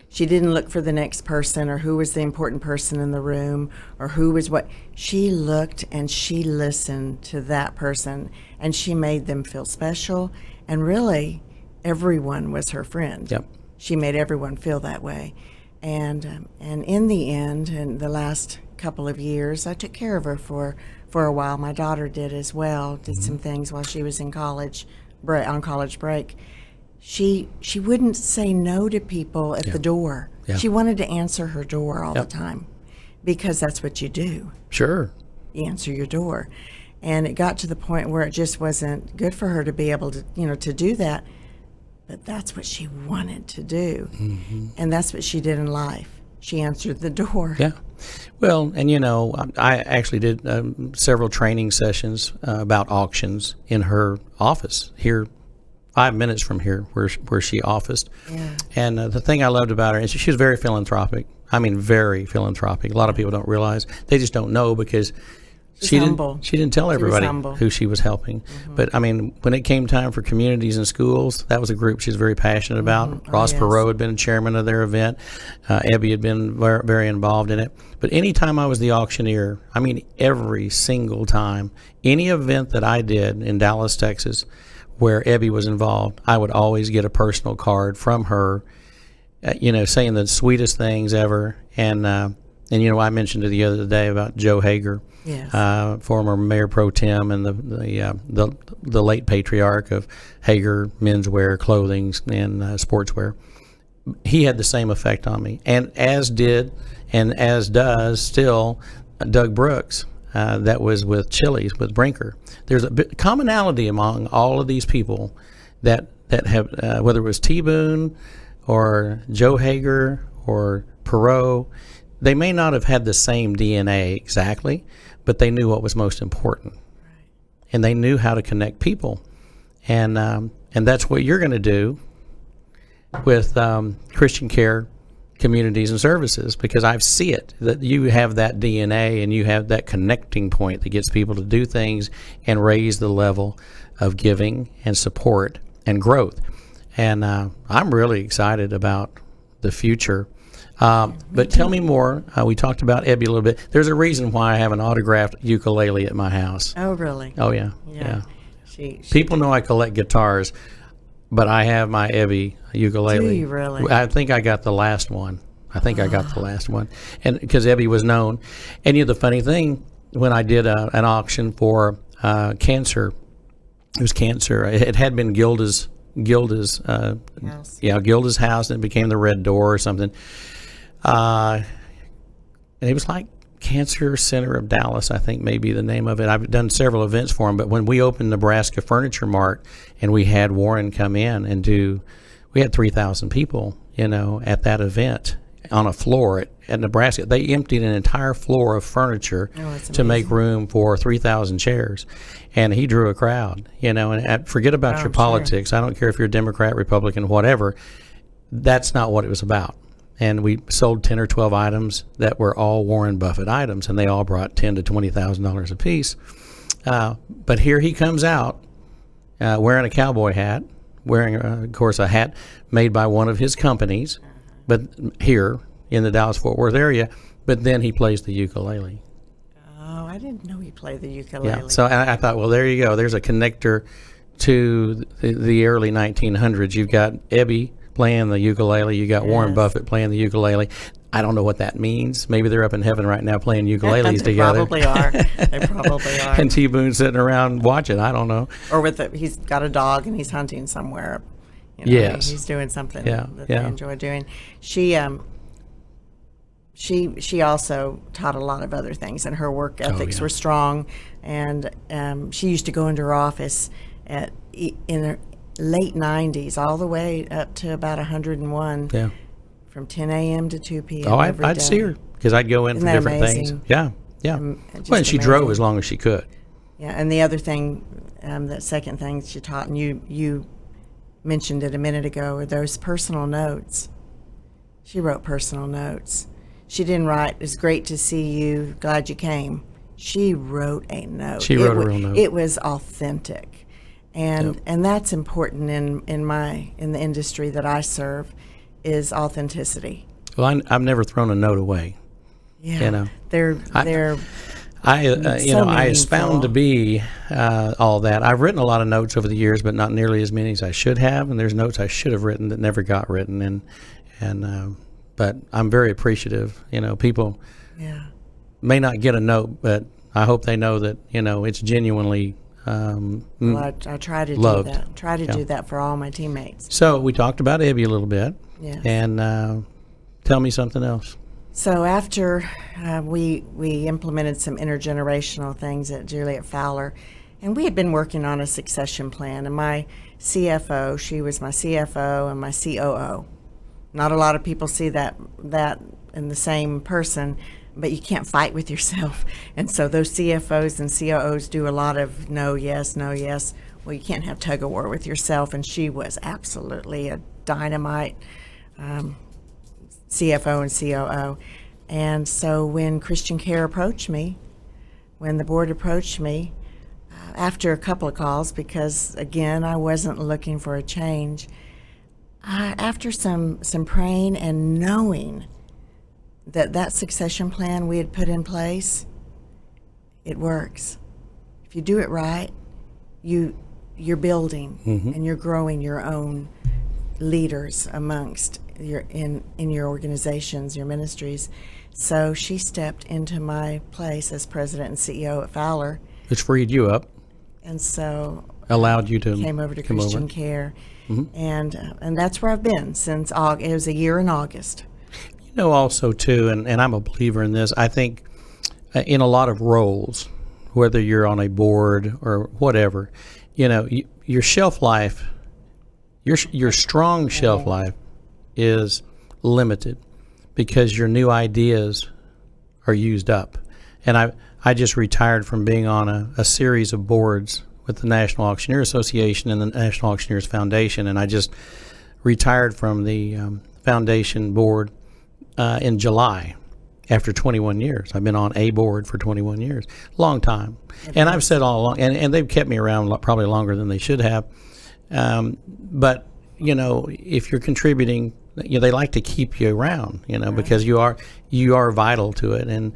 She didn't look for the next person or who was the important person in the room or who was what. She looked and she listened to that person, and she made them feel special. And really, everyone was her friend. Yep. She made everyone feel that way. And in the end, in the last couple of years, I took care of her for a while. My daughter did as well, did some things while she was in college, on college break. She wouldn't say no to people at the door. Yeah. She wanted to answer her door all the time, because that's what you do. Sure. You answer your door. And it got to the point where it just wasn't good for her to be able to, to do that. But that's what she wanted to do. And that's what she did in life. She answered the door. Yeah. Well, and I actually did several training sessions about auctions in her office here, 5 minutes from here, where she officed. Yeah. And the thing I loved about her is she was very philanthropic. I mean, very philanthropic. A lot of people don't realize. They just don't know because she didn't tell everybody who she was helping. But I mean, when it came time for communities and schools, that was a group she was very passionate about. Ross Perot had been chairman of their event. Ebby had been very, very involved in it. But anytime I was the auctioneer, I mean, every single time, any event that I did in Dallas, Texas, where Ebby was involved, I would always get a personal card from her, saying the sweetest things ever. And I mentioned it the other day about Joe Hager. Yes. Former Mayor Pro Tem and the late patriarch of Hager menswear, clothing, and sportswear. He had the same effect on me, and as does still Doug Brooks, that was with Chili's with Brinker. There's a commonality among all of these people that have, whether it was T. Boone or Joe Hager or Perot, they may not have had the same DNA exactly, but they knew what was most important, and they knew how to connect people, and that's what you're going to do with Christian Care Communities and Services, because I see it, that you have that DNA and you have that connecting point that gets people to do things and raise the level of giving and support and growth, and I'm really excited about the future. But tell me more. We talked about Ebby a little bit. There's a reason why I have an autographed ukulele at my house. Oh, really? Oh, yeah. Yeah. People know I collect guitars, but I have my Ebby ukulele. Do you really? I think I got the last one. And because Ebby was known. And the funny thing, when I did an auction for cancer, it was cancer. It had been Gilda's house. Gilda's house, and it became the Red Door or something. And it was like Cancer Center of Dallas, I think may be the name of it. I've done several events for them, but when we opened Nebraska Furniture Mart and we had Warren come in and we had 3,000 people, at that event on a floor at Nebraska. They emptied an entire floor of furniture to make room for 3,000 chairs. And he drew a crowd, and forget about your politics. Sure. I don't care if you're a Democrat, Republican, whatever. That's not what it was about. And we sold 10 or 12 items that were all Warren Buffett items, and they all brought $10,000 to $20,000 a piece. But here he comes out wearing a cowboy hat, wearing, of course, a hat made by one of his companies, but here in the Dallas-Fort Worth area. But then he plays the ukulele. Oh, I didn't know he played the ukulele. Yeah. So I thought, well, there you go. There's a connector to the early 1900s. You've got Ebby playing the ukulele. You got Warren Buffett playing the ukulele. I don't know what that means. Maybe they're up in heaven right now playing ukuleles together. Probably are. They probably are. And T. Boone sitting around watching. I don't know. Or he's got a dog and he's hunting somewhere. Yes. He's doing something that they enjoy doing. She also taught a lot of other things, and her work ethics were strong. And she used to go into her office in her late 90s, all the way up to about 101. Yeah. From 10 a.m. to 2 p.m. Oh, I'd see her because I'd go in for different things. Yeah, yeah. Well, and she drove as long as she could. Yeah, and the other thing, that second thing she taught, and you mentioned it a minute ago, were those personal notes. She wrote personal notes. She didn't write, "It's great to see you, glad you came." She wrote a note. She wrote a real note. It was authentic, and that's important in the industry that I serve. Is authenticity. Well, I've never thrown a note away. Yeah, they're. I found to be all that. I've written a lot of notes over the years, but not nearly as many as I should have. And there's notes I should have written that never got written. But I'm very appreciative. People may not get a note, but I hope they know that it's genuinely I try to loved. do that. Try to do that for all my teammates. So we talked about Ebby a little bit. Yes. And tell me something else. So after we implemented some intergenerational things at Juliet Fowler, and we had been working on a succession plan, and my CFO, she was my CFO and my COO. Not a lot of people see that in the same person, but you can't fight with yourself. And so those CFOs and COOs do a lot of no, yes, no, yes. Well, you can't have tug of war with yourself, and she was absolutely a dynamite CFO and COO. And so when Christian Care approached me, when the board approached me, after a couple of calls, because again, I wasn't looking for a change, after some praying and knowing that succession plan we had put in place, it works. If you do it right, you're building and you're growing your own leaders amongst in your organizations, your ministries. So she stepped into my place as president and CEO at Fowler. Which freed you up. And so allowed you to came over to Christian Care. And that's where I've been since August. It was a year in August. Also too, and I'm a believer in this, I think in a lot of roles, whether you're on a board or whatever, your shelf life, your strong shelf life is limited because your new ideas are used up. And I just retired from being on a series of boards with the National Auctioneer Association and the National Auctioneers Foundation, and I just retired from the foundation board in July after 21 years. I've been on a board for 21 years. Long time. And I've said all along, and they've kept me around probably longer than they should have. But, if you're contributing, they like to keep you around, because you are vital to it.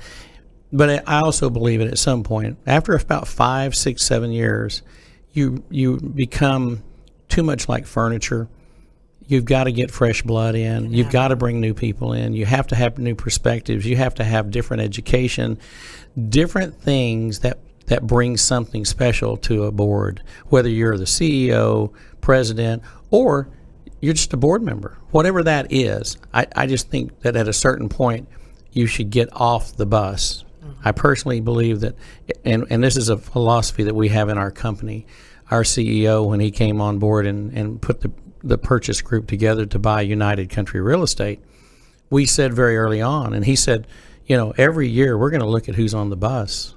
But I also believe that at some point, after about 5, 6, 7 years, you become too much like furniture. You've got to get fresh blood in. You've got to bring new people in. You have to have new perspectives. You have to have different education, different things that bring something special to a board, whether you're the CEO, president, or you're just a board member. Whatever that is, I just think that at a certain point, you should get off the bus. I personally believe that, and this is a philosophy that we have in our company. Our CEO, when he came on board and put the purchase group together to buy United Country Real Estate, we said very early on, and he said, every year we're going to look at who's on the bus.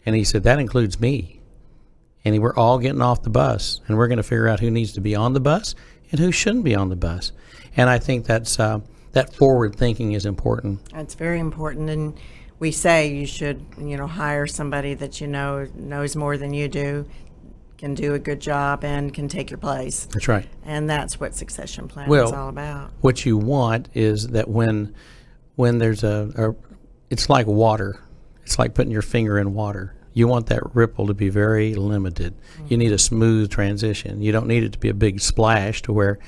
And he said, that includes me. And we're all getting off the bus, and we're going to figure out who needs to be on the bus and who shouldn't be on the bus. And I think that's that forward thinking is important. That's very important. And we say you should, hire somebody that knows more than you do, can do a good job, and can take your place. That's right. And that's what succession planning is all about. What you want is that when there's it's like water. It's like putting your finger in water. You want that ripple to be very limited. You need a smooth transition. You don't need it to be a big splash to where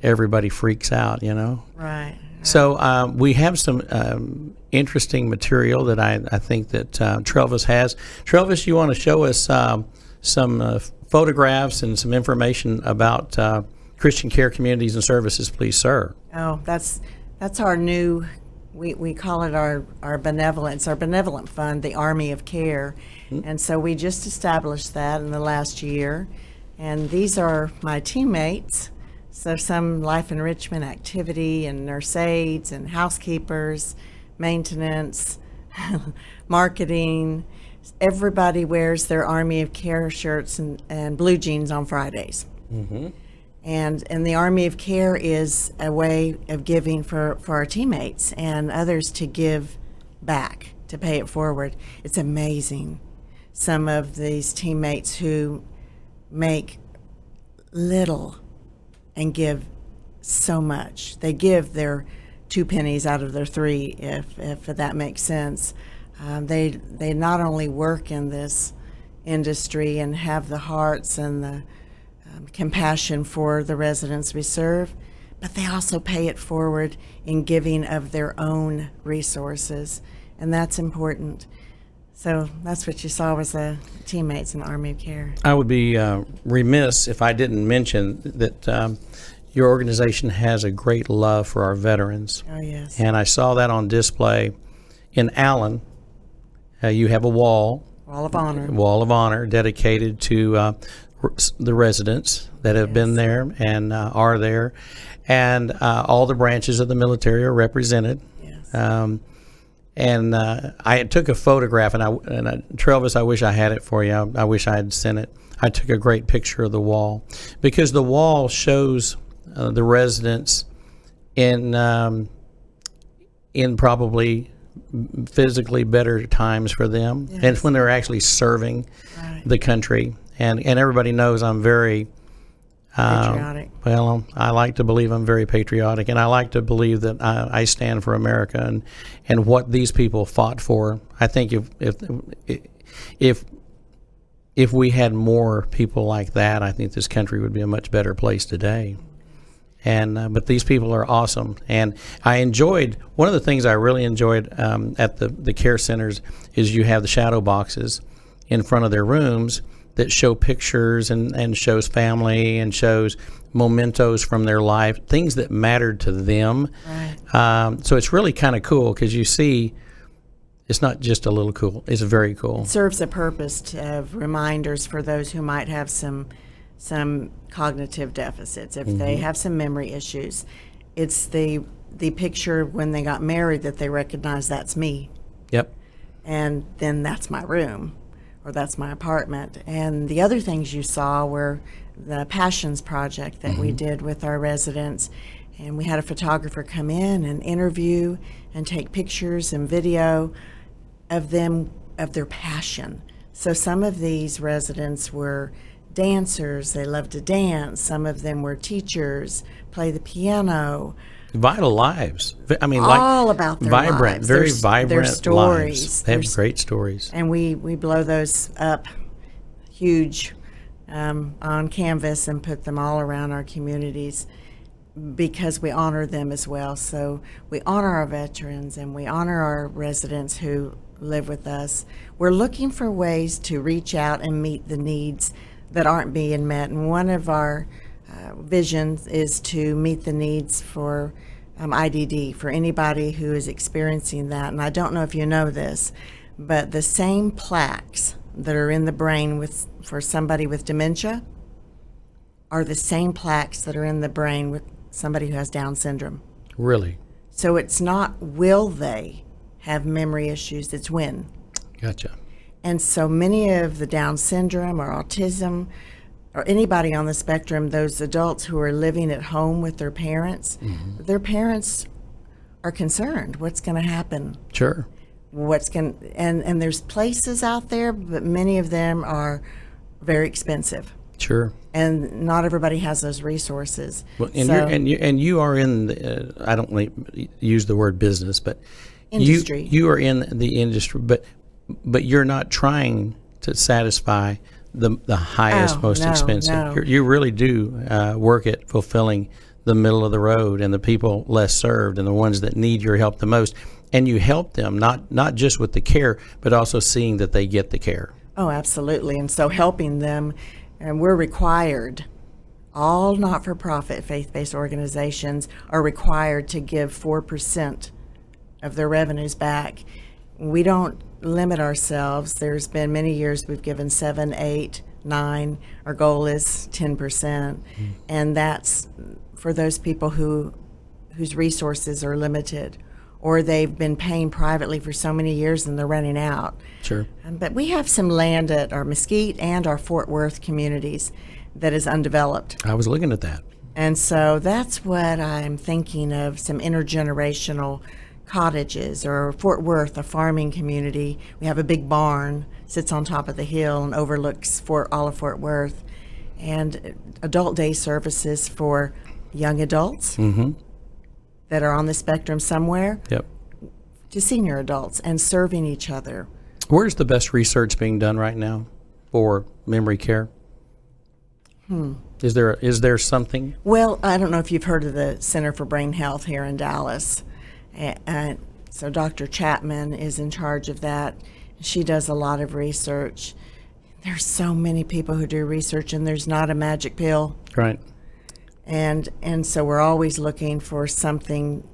everybody freaks out, Right. So we have some interesting material that I think that Trelvis has. Trelvis, you want to show us some photographs and some information about Christian Care Communities and Services, please, sir. Oh, that's our new, we call it our benevolent fund, the Army of Care. And so we just established that in the last year. And these are my teammates. So some life enrichment activity and nurse aides and housekeepers, maintenance, marketing. Everybody wears their Army of Care shirts and blue jeans on Fridays. And the Army of Care is a way of giving for our teammates and others to give back, to pay it forward. It's amazing. Some of these teammates who make little and give so much. They give their 2 pennies out of their 3, if that makes sense. They not only work in this industry and have the hearts and the compassion for the residents we serve, but they also pay it forward in giving of their own resources, and that's important. So that's what you saw was the teammates in the Army of Care. I would be remiss if I didn't mention that your organization has a great love for our veterans. Oh, yes. And I saw that on display in Allen. You have a wall Wall of Honor dedicated to the residents that have been there and are there. And all the branches of the military are represented. Yes. And I took a photograph, and Travis, I wish I had it for you. I wish I had sent it. I took a great picture of the wall because the wall shows the residents in probably physically better times for them, yes. and when they're actually serving the country. And everybody knows I'm very patriotic. Well, I like to believe I'm very patriotic, and I like to believe that I stand for America and what these people fought for. I think if we had more people like that, I think this country would be a much better place today. And but these people are awesome, and I enjoyed one of the things I really enjoyed at the care centers is you have the shadow boxes in front of their rooms that show pictures and shows family and shows mementos from their life, things that mattered to them. Right. So it's really kind of cool because you see it's not just a little cool, it's very cool. It serves a purpose of reminders for those who might have some cognitive deficits, if they have some memory issues. It's the picture when they got married that they recognize that's me. Yep. And then that's my room, or that's my apartment. And the other things you saw were the Passions project that we did with our residents. And we had a photographer come in and interview and take pictures and video of them, of their passion. So some of these residents were dancers, they loved to dance. Some of them were teachers, play the piano. Vital lives. I mean, all like about their vibrant, lives. very vibrant their stories. lives. They have great stories. And we blow those up huge on canvas and put them all around our communities because we honor them as well. So we honor our veterans and we honor our residents who live with us. We're looking for ways to reach out and meet the needs that aren't being met. And one of our visions is to meet the needs for IDD, for anybody who is experiencing that. And I don't know if you know this, but the same plaques that are in the brain for somebody with dementia are the same plaques that are in the brain with somebody who has Down syndrome. Really? So it's not will they have memory issues, it's when. Gotcha. And so many of the Down syndrome or autism or anybody on the spectrum, those adults who are living at home with their parents are concerned. What's going to happen? Sure. And there's places out there, but many of them are very expensive. Sure. And not everybody has those resources. Well, and you are in the, I don't want to use the word business, but industry. You are in the industry, but you're not trying to satisfy the highest, most expensive. No. You really do work at fulfilling the middle of the road and the people less served and the ones that need your help the most. And you help them not just with the care, but also seeing that they get the care. Oh, absolutely. And so helping them, and we're required, all not-for-profit faith-based organizations are required to give 4% of their revenues back. We don't limit ourselves. There's been many years we've given 7, 8, 9. Our goal is 10%. And that's for those people whose resources are limited, or they've been paying privately for so many years and they're running out. Sure. But we have some land at our Mesquite and our Fort Worth communities that is undeveloped. I was looking at that. And so that's what I'm thinking of, some intergenerational cottages, or Fort Worth, a farming community. We have a big barn, sits on top of the hill and overlooks all of Fort Worth. And adult day services for young adults that are on the spectrum somewhere. Yep. to senior adults and serving each other. Where's the best research being done right now for memory care? Is there something? Well, I don't know if you've heard of the Center for Brain Health here in Dallas. So Dr. Chapman is in charge of that. She does a lot of research. There's so many people who do research, and there's not a magic pill. Right. And so we're always looking for something.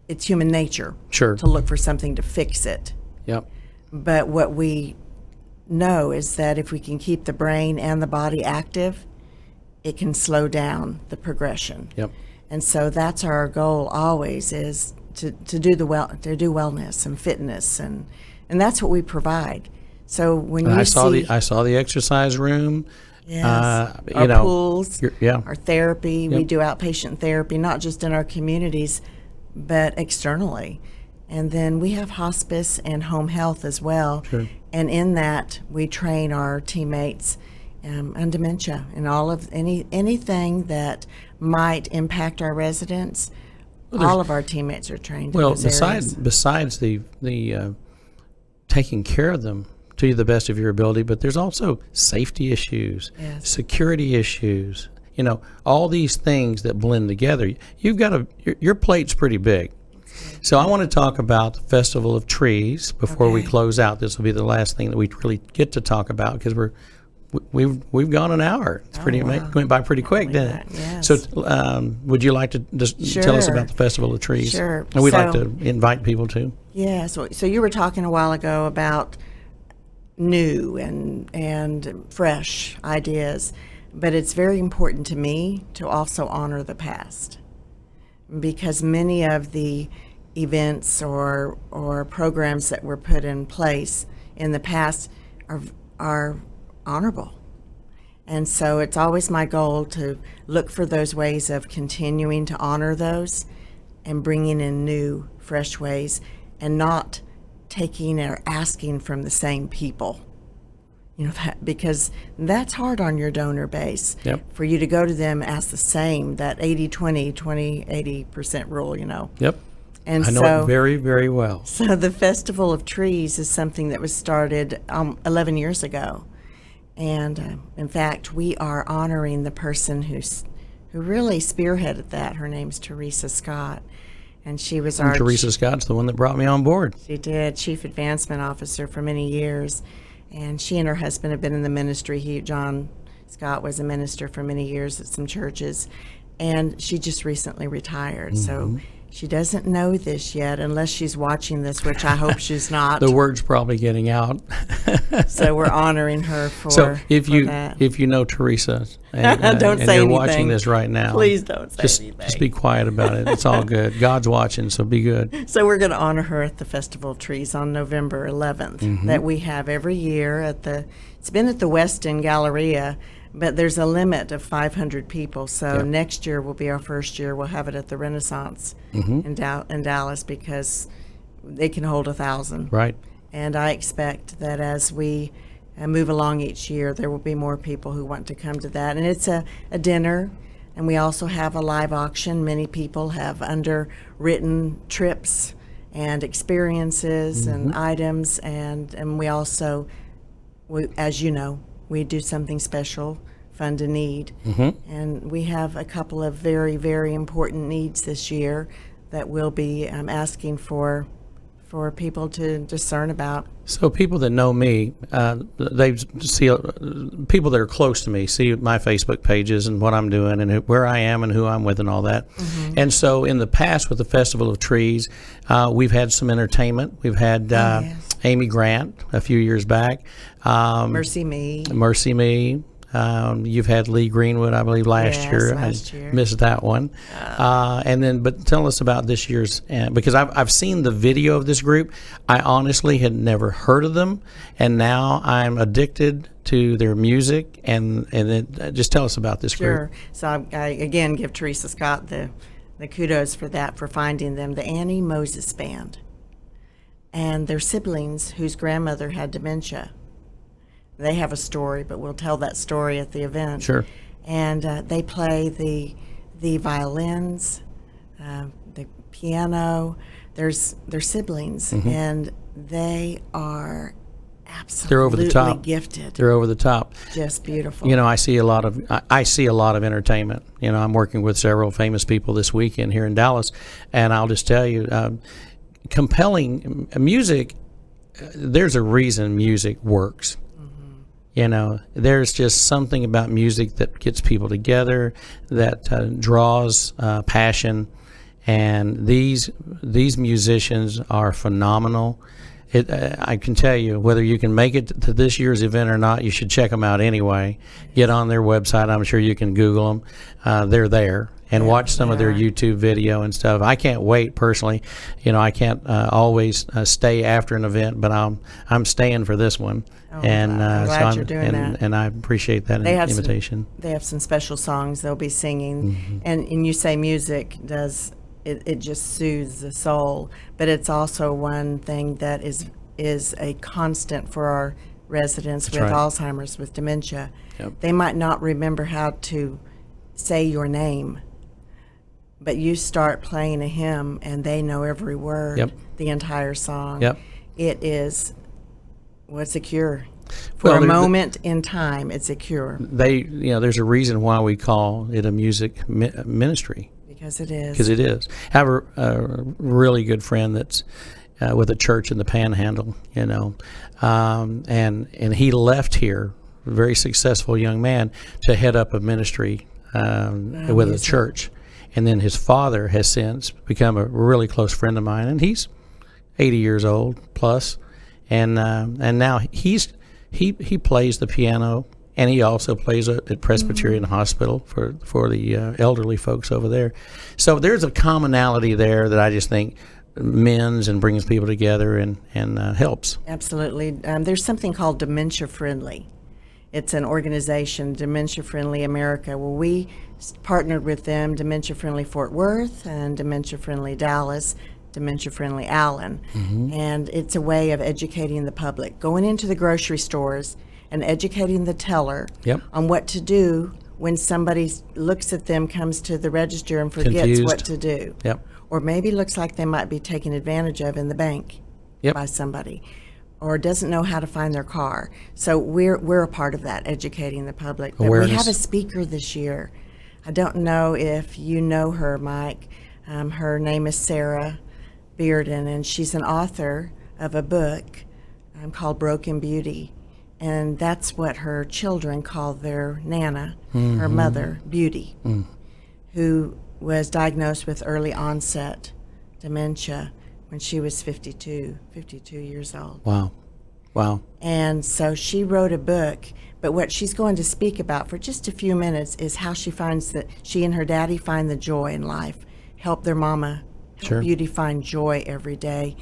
It's human nature Sure. to look for something to fix it. Yep. But what we know is that if we can keep the brain and the body active, it can slow down the progression. Yep. And so that's our goal always, is to do wellness and fitness, and that's what we provide. So when you I saw the exercise room. yes, you our know, pools, yeah. our therapy, we Yep. do outpatient therapy, not just in our communities, but externally. And then we have hospice and home health as well. Sure. And in that, we train our teammates on dementia and all of anything that might impact our residents. All of our teammates are trained. Well, in those areas. besides the taking care of them to the best of your ability, but there's also safety issues, Yes. security issues. You know, all these things that blend together. You've got your plate's pretty big. So I want to talk about the Festival of Trees before we Okay. close out. This will be the last thing that we really get to talk about, because we've gone an hour. It's pretty wow. went by pretty quick, didn't it? Yes. So would you like to just tell us Sure. about the Festival of Trees? Sure. And we'd like So- to invite people to. Yeah, so you were talking a while ago about new and fresh ideas, but it's very important to me to also honor the past, because many of the events or programs that were put in place in the past are honorable. And so it's always my goal to look for those ways of continuing to honor those and bringing in new, fresh ways, and not taking or asking from the same people. You know, because that's hard on your donor base. Yep. For you to go to them, ask the same, that 80-20, 80% rule, you know. Yep. And I know it very, very well. So the Festival of Trees is something that was started 11 years ago. And in fact, we are honoring the person who really spearheaded that. Her name's Teresa Scott. And she was our... Teresa Scott's the one that brought me on board. She did, Chief Advancement Officer for many years. And she and her husband have been in the ministry. John Scott was a minister for many years at some churches. And she just recently retired. So she doesn't know this yet, unless she's watching this, which I hope she's not. The word's probably getting out. So we're honoring her for So if that. you know Teresa and, Don't and say you're anything. watching this right now, Please don't say anything. Just be quiet about it. It's all good. God's watching, so be good. So we're going to honor her at the Festival of Trees on November 11th that we have every year it's been at the Westin Galleria, but there's a limit of 500 people. So Yeah. next year will be our first year. We'll have it at the Renaissance in Dallas, because they can hold 1,000. Right. And I expect that as we move along each year, there will be more people who want to come to that. And it's a dinner, and we also have a live auction. Many people have underwritten trips and experiences and items, and we also, as you know, we do something special, Fund a Need. And we have a couple of very, very important needs this year that we'll be asking for people to discern about. So people that know me, they see people that are close to me see my Facebook pages and what I'm doing and where I am and who I'm with and all that. And so in the past with the Festival of Trees, we've had some entertainment. We've had yes. Amy Grant a few years back. Mercy Me. Mercy Me. You've had Lee Greenwood, I believe, last Yes, year. last I year. missed that one. And then, but tell us about this year's, because I've seen the video of this group. I honestly had never heard of them, and now I'm addicted to their music. And just tell us about this Sure. group. So I again give Teresa Scott the kudos for that, for finding them. The Annie Moses Band and their siblings whose grandmother had dementia. They have a story, but we'll tell that story at the event. Sure. And they play the violins, the piano, They're siblings, and they are absolutely They're over the top. gifted. They're over the top. Just beautiful. You know, I see a lot of entertainment. You know, I'm working with several famous people this weekend here in Dallas, and I'll just tell you, compelling music. There's a reason music works. You know, there's just something about music that gets people together, that draws passion, and these musicians are phenomenal. I can tell you, whether you can make it to this year's event or not, you should check them out anyway. Get on their website. I'm sure you can Google them. They're there. And watch some of their YouTube video and stuff. I can't wait personally. You know, I can't always stay after an event, but I'm staying for this one. I'm glad you're doing that. And I appreciate that invitation. They have some special songs they'll be singing, and you say music does it just soothes the soul, but it's also one thing that is a constant for our residents with Alzheimer's, with dementia. Yep. They might not remember how to say your name, but you start playing a hymn and they know every word, the entire song. Yep. It is, what's a cure? For a moment in time, it's a cure. There's a reason why we call it a music ministry. Because it is. Because it is. I have a really good friend that's with a church in the Panhandle, you know, and he left here, a very successful young man, to head up a ministry with a church. And then his father has since become a really close friend of mine, and he's 80 years old plus, and now he plays the piano, and he also plays at Presbyterian Hospital for the elderly folks over there. So there's a commonality there that I just think mends and brings people together and helps. Absolutely. There's something called Dementia Friendly. It's an organization, Dementia Friendly America. Well, we partnered with them, Dementia Friendly Fort Worth and Dementia Friendly Dallas, Dementia Friendly Allen. And it's a way of educating the public, going into the grocery stores and educating the teller on what to do when somebody looks at them, comes to the register and forgets what to do. Or maybe looks like they might be taken advantage of in the bank by somebody, or doesn't know how to find their car. So we're a part of that, educating the public. But we have a speaker this year. I don't know if you know her, Mike. Her name is Sarah Bearden, and she's an author of a book called Broken Beauty. And that's what her children call their Nana, her mother, Beauty, who was diagnosed with early onset dementia when she was 52 years old. Wow. And so she wrote a book, but what she's going to speak about for just a few minutes is how she finds that she and her daddy find the joy in life, help their mama, help Beauty find joy every day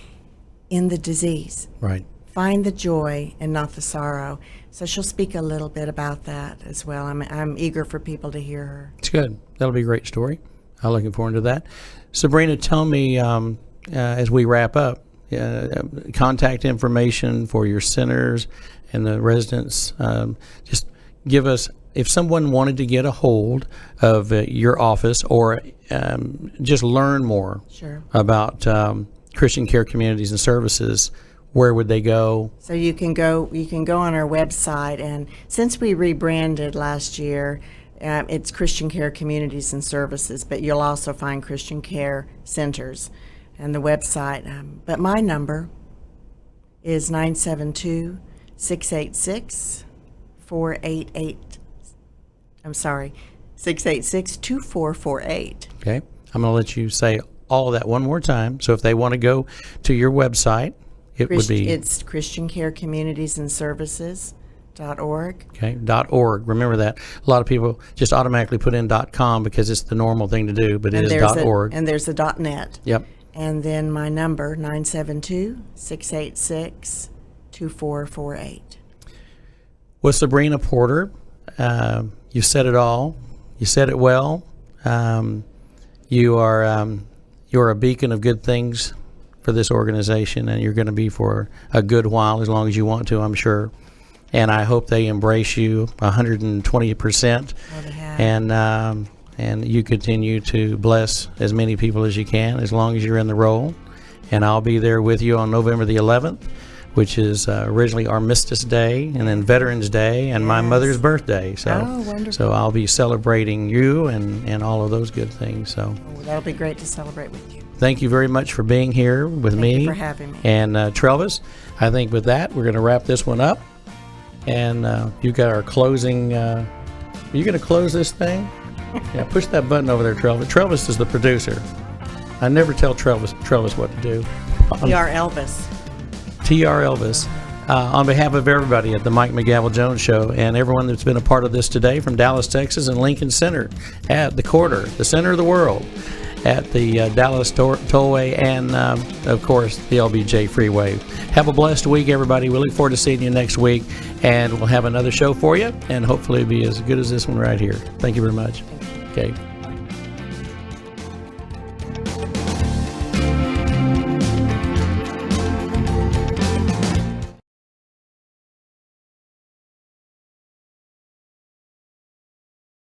in the disease. Right. Find the joy and not the sorrow. So she'll speak a little bit about that as well. I'm eager for people to hear her. It's good. That'll be a great story. I'm looking forward to that. Sabrina, tell me, as we wrap up, contact information for your centers and the residents. Just give us, if someone wanted to get a hold of your office or just learn more about Christian Care Communities and Services, where would they go? So you can go on our website, and since we rebranded last year, it's Christian Care Communities and Services, but you'll also find Christian Care Centers and the website. But my number is 972-686-488. I'm sorry, 686-2448. Okay. I'm going to let you say all of that one more time. So if they want to go to your website, it's Christian Care Communities and Services.org. Okay, .org. Remember that. A lot of people just automatically put in .com because it's the normal thing to do, but it is .org. And there's a .net. Yep. And then my number, 972-686-2448. Well, Sabrina Porter, you said it all. You said it well. You're a beacon of good things for this organization, and you're going to be for a good while, as long as you want to, I'm sure. And I hope they embrace you 120%, and you continue to bless as many people as you can, as long as you're in the role. and I'll be there with you on November the 11th, which is originally Armistice Day, and then Veterans Day, and my mother's birthday. So, wonderful. So I'll be celebrating you and all of those good things. So that'll be great to celebrate with you. thank you very much for being here with me. Thank you for having me. And Travis, I think with that, we're going to wrap this one up. And you got our closing. Are you going to close this thing? Yeah, push that button over there, Travis. Travis is the producer. I never tell Travis what to do. TR Elvis. TR Elvis. On behalf of everybody at the Mike Mcgavel Jones Show and everyone that's been a part of this today from Dallas, Texas, and Lincoln Center at the Quarter, the center of the world, at the Dallas Tollway, and of course the LBJ Freeway. Have a blessed week, everybody. We look forward to seeing you next week, and we'll have another show for you, and hopefully it'll be as good as this one right here. Thank you very much. Okay.